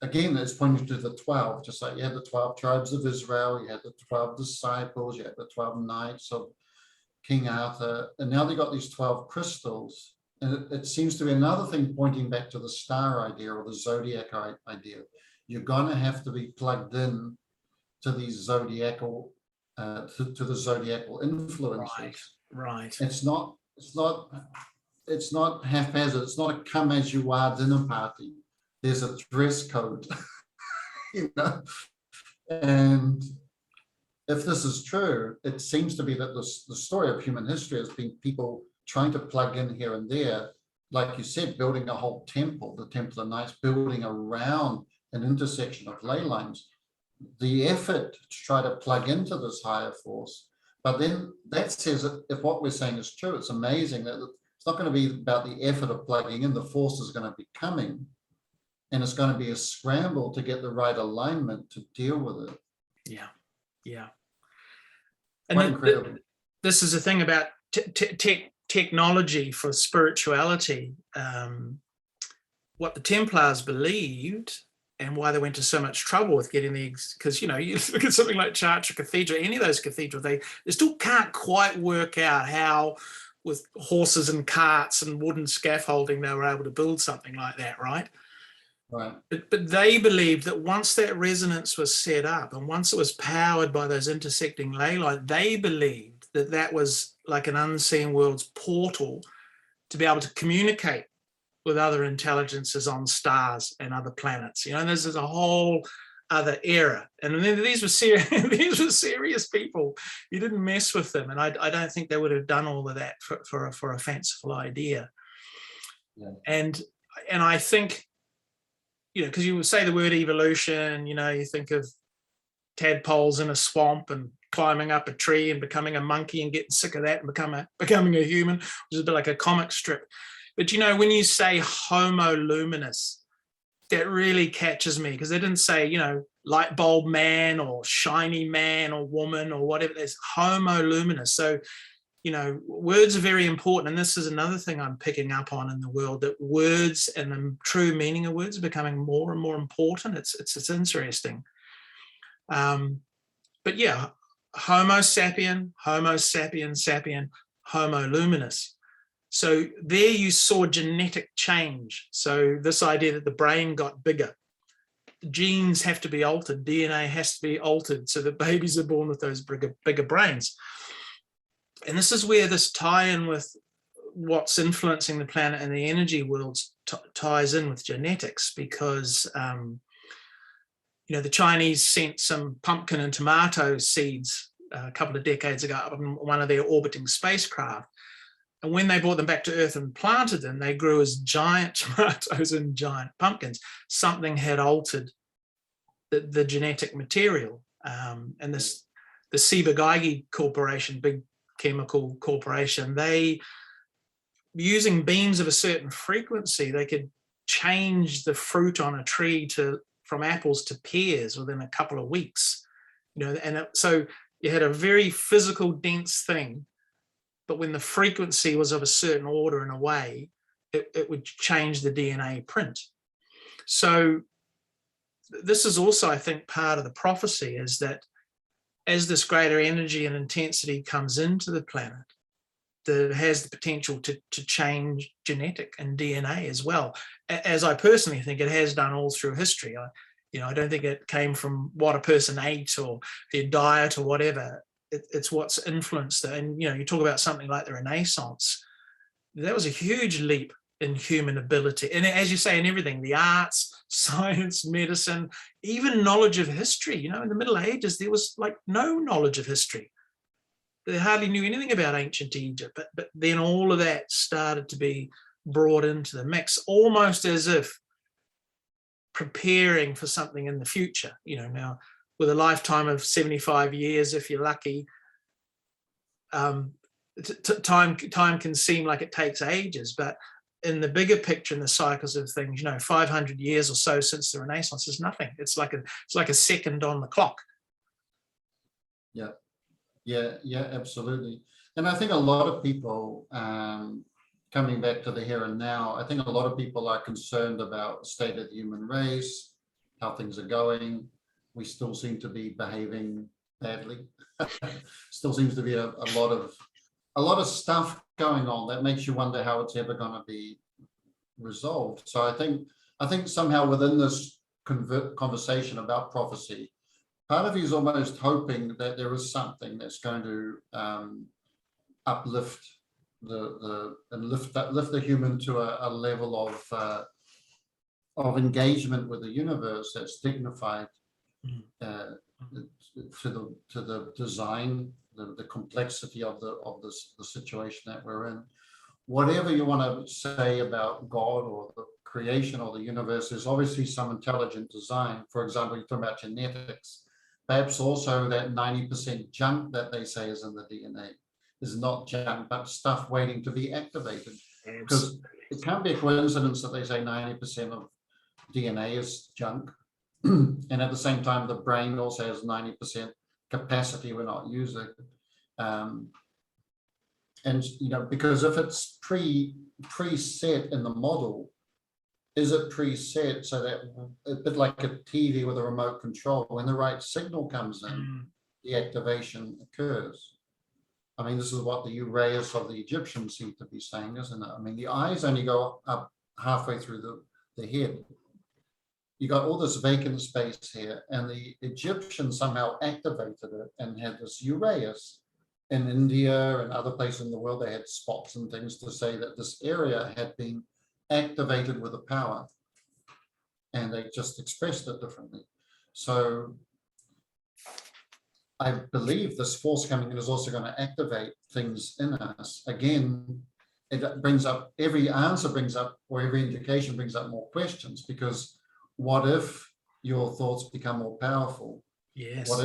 again, it's pointing to the 12, just like you had the 12 tribes of Israel, you had the 12 disciples, you had the 12 knights of King Arthur, and now they've got these 12 crystals. And it seems to be another thing pointing back to the star idea or the zodiac idea. You're going to have to be plugged in to these zodiacal, to the zodiacal influences. Right. It's not haphazard. It's not a come as you are dinner party. There's a dress code, And if this is true, it seems to be that the story of human history has been people trying to plug in here and there, like you said, building a whole temple, the Temple of Knights, building around an intersection of ley lines. The effort to try to plug into this higher force, but then that says that if what we're saying is true, it's amazing that it's not going to be about the effort of plugging in. The force is going to be coming, and it's going to be a scramble to get the right alignment to deal with it. Yeah. And incredible. This is the thing about technology for spirituality. What the Templars believed and why they went to so much trouble with getting because you look at something like Chartres Cathedral, any of those cathedrals, they still can't quite work out how with horses and carts and wooden scaffolding they were able to build something like that, right? Right. But they believed that once that resonance was set up and once it was powered by those intersecting ley lines, they believed that that was like an unseen world's portal to be able to communicate with other intelligences on stars and other planets. This is a whole other era. And then these were serious people. You didn't mess with them. And I don't think they would have done all of that for a fanciful idea. Yeah. And I think, because you would say the word evolution, you think of tadpoles in a swamp and climbing up a tree and becoming a monkey and getting sick of that and becoming a human, which is a bit like a comic strip. But, when you say homo luminous, that really catches me because they didn't say, light bulb man or shiny man or woman or whatever. There's homo luminous. So, words are very important. And this is another thing I'm picking up on in the world, that words and the true meaning of words are becoming more and more important. It's interesting. But yeah, homo sapien, sapien, homo luminous. So there you saw genetic change. So this idea that the brain got bigger, the genes have to be altered, DNA has to be altered so that babies are born with those bigger brains. And this is where this tie-in with what's influencing the planet and the energy worlds ties in with genetics, because the Chinese sent some pumpkin and tomato seeds a couple of decades ago up in one of their orbiting spacecraft. And when they brought them back to Earth and planted them, they grew as giant tomatoes and giant pumpkins. Something had altered the genetic material. And the Ciba-Geigy Corporation, big chemical corporation, they, using beams of a certain frequency, they could change the fruit on a tree from apples to pears within a couple of weeks. So you had a very physical, dense thing, but when the frequency was of a certain order and a way, it would change the DNA print. So this is also, I think, part of the prophecy, is that as this greater energy and intensity comes into the planet, has the potential to change genetic and DNA as well, as I personally think it has done all through history. I don't think it came from what a person ate or their diet or whatever. It's what's influenced it. And you talk about something like the Renaissance. That was a huge leap in human ability, and as you say, in everything, the arts, science, medicine, even knowledge of history. In the Middle Ages, there was like no knowledge of history. They hardly knew anything about ancient Egypt, but then all of that started to be brought into the mix, almost as if preparing for something in the future. Now with a lifetime of 75 years, if you're lucky, time can seem like it takes ages, but in the bigger picture, in the cycles of things, 500 years or so since the Renaissance is nothing. It's like a second on the clock. Yeah, absolutely. And I think a lot of people, coming back to the here and now, I think a lot of people are concerned about the state of the human race, how things are going. We still seem to be behaving badly. Still seems to be a lot of stuff going on that makes you wonder how it's ever going to be resolved. So I think somehow within this conversation about prophecy, part of you is almost hoping that there is something that's going to uplift lift the human to a level of engagement with the universe that's dignified, to the design, the complexity of the situation that we're in. Whatever you want to say about God or the creation or the universe, there's obviously some intelligent design. For example, you're talking about genetics. Perhaps also that 90% junk that they say is in the DNA is not junk, but stuff waiting to be activated. Because it can't be a coincidence that they say 90% of DNA is junk. And at the same time, the brain also has 90% capacity we're not using. And, because if it's preset in the model, is it preset so that a bit like a TV with a remote control, when the right signal comes in, the activation occurs? I mean, this is what the uraeus of the Egyptians seem to be saying, isn't it? I mean, the eyes only go up halfway through the head. You got all this vacant space here, and the Egyptians somehow activated it and had this uraeus. In India and other places in the world, they had spots and things to say that this area had been activated with a power, and they just expressed it differently. So I believe this force coming in is also going to activate things in us. Again, it brings up, every answer brings up, or every indication brings up more questions, because what if your thoughts become more powerful? Yes. What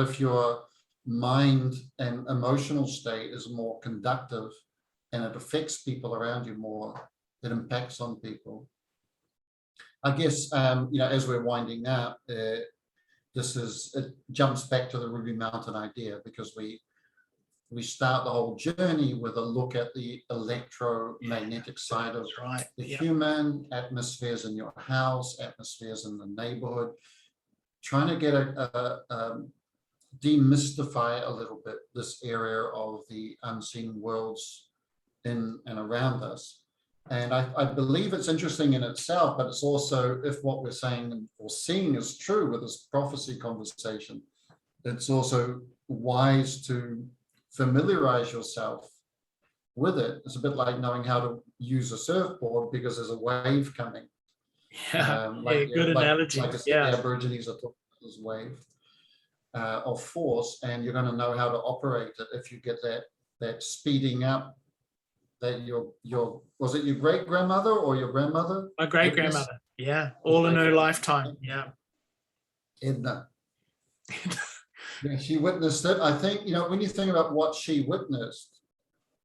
if your mind and emotional state is more conductive and it affects people around you more, it impacts on people? I guess, as we're winding up, it jumps back to the Ruby Mountain idea, because we start the whole journey with a look at the electromagnetic side of the human, atmospheres in your house, atmospheres in the neighborhood, trying to get demystify a little bit this area of the unseen worlds in and around us. And I believe it's interesting in itself, but it's also, if what we're saying or seeing is true with this prophecy conversation, it's also wise to familiarize yourself with it. It's a bit like knowing how to use a surfboard, because there's a wave coming. Good analogy. Like I said, the Aborigines are talking about this wave of force, and you're going to know how to operate it if you get that speeding up that your was it your great grandmother or your grandmother? My great grandmother. Yeah, all in her lifetime. Yeah. Edna. Yeah, she witnessed it. I think, when you think about what she witnessed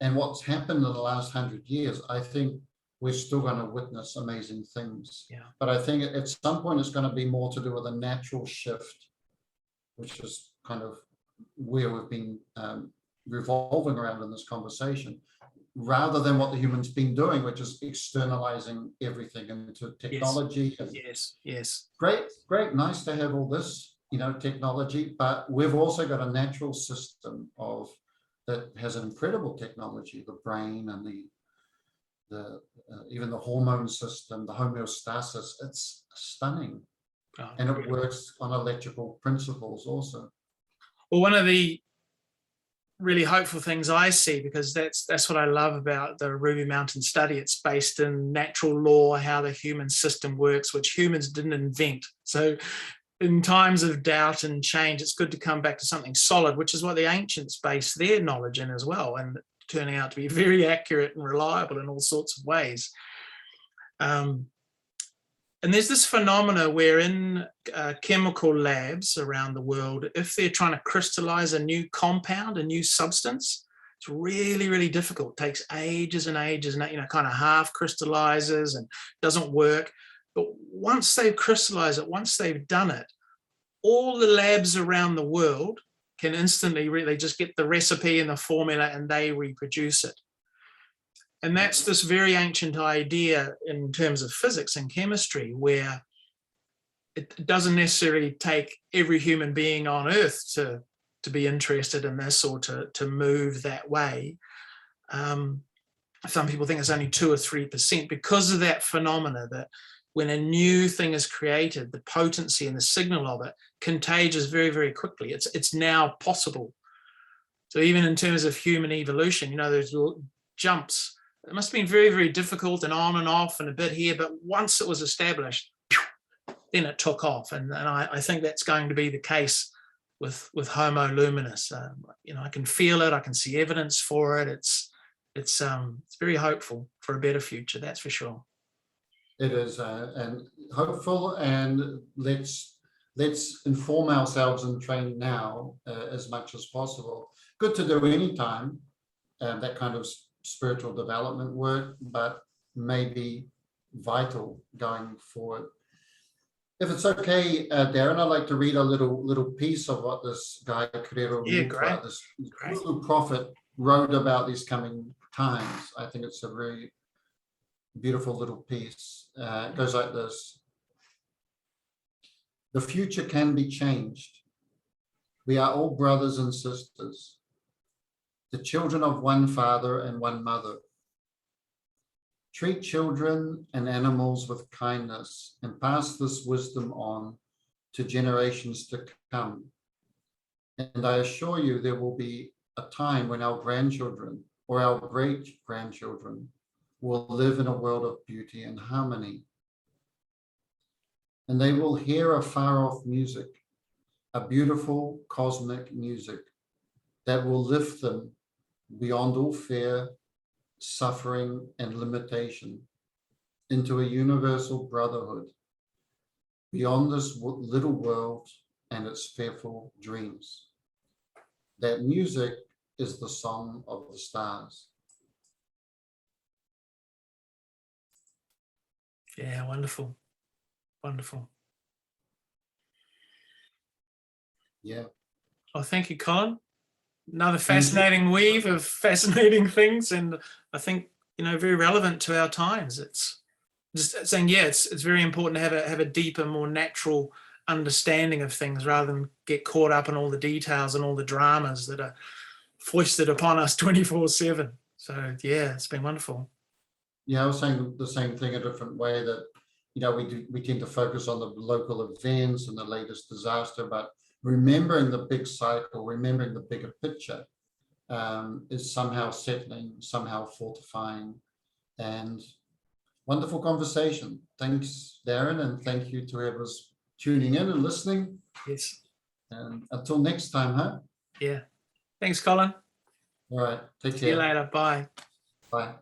and what's happened in the last 100 years, I think we're still going to witness amazing things. Yeah. But I think at some point it's going to be more to do with a natural shift, which is kind of where we've been revolving around in this conversation, rather than what the human's been doing, which is externalizing everything into technology. Yes. Great, nice to have all this, technology, but we've also got a natural system of that has an incredible technology, the brain and the even the hormone system, the homeostasis. It's stunning. Oh, And it works on electrical principles also. well, one of the really hopeful things I see, because that's what I love about the Ruby Mountain study. It's based in natural law, how the human system works, which humans didn't invent. So in times of doubt and change, it's good to come back to something solid, which is what the ancients based their knowledge in as well, and turning out to be very accurate and reliable in all sorts of ways. And there's this phenomena where in chemical labs around the world, if they're trying to crystallize a new compound, a new substance, it's really, really difficult. It takes ages and ages, and kind of half crystallizes and doesn't work. But once they've crystallized it, once they've done it, all the labs around the world can instantly really just get the recipe and the formula and they reproduce it. And that's this very ancient idea in terms of physics and chemistry, where it doesn't necessarily take every human being on Earth to be interested in this or to move that way. Some people think it's only 2 or 3% because of that phenomena, that when a new thing is created, the potency and the signal of it contagious very, very quickly. It's now possible. So even in terms of human evolution, those little jumps, it must have been very, very difficult and on and off and a bit here, but once it was established, then it took off. And I think that's going to be the case with Homo luminous. I can feel it, I can see evidence for it. It's very hopeful for a better future, that's for sure. It is, and hopeful, and let's inform ourselves and train now as much as possible. Good to do anytime, that kind of spiritual development work, but maybe vital going forward. If it's okay, Darren, I'd like to read a little piece of what this guy, this Zulu prophet, wrote about these coming times. I think it's a very beautiful little piece. It goes like this. The future can be changed. We are all brothers and sisters, the children of one father and one mother. Treat children and animals with kindness and pass this wisdom on to generations to come. And I assure you there will be a time when our grandchildren or our great-grandchildren will live in a world of beauty and harmony. And they will hear a far-off music, a beautiful cosmic music that will lift them beyond all fear, suffering, and limitation into a universal brotherhood beyond this little world and its fearful dreams. That music is the song of the stars. Yeah, wonderful. Wonderful. Yeah. Well, thank you, Colin. Another fascinating weave of fascinating things, and I think very relevant to our times. It's just saying, it's very important to have a deeper, more natural understanding of things rather than get caught up in all the details and all the dramas that are foisted upon us 24/7. So yeah, it's been wonderful. Yeah, I was saying the same thing a different way, that we tend to focus on the local events and the latest disaster, but remembering the big cycle, remembering the bigger picture, is somehow settling, somehow fortifying, and wonderful conversation. Thanks, Darren, and thank you to whoever's tuning in and listening. Yes. And until next time, huh? Yeah. Thanks, Colin. All right. Take care. See you later. Bye. Bye.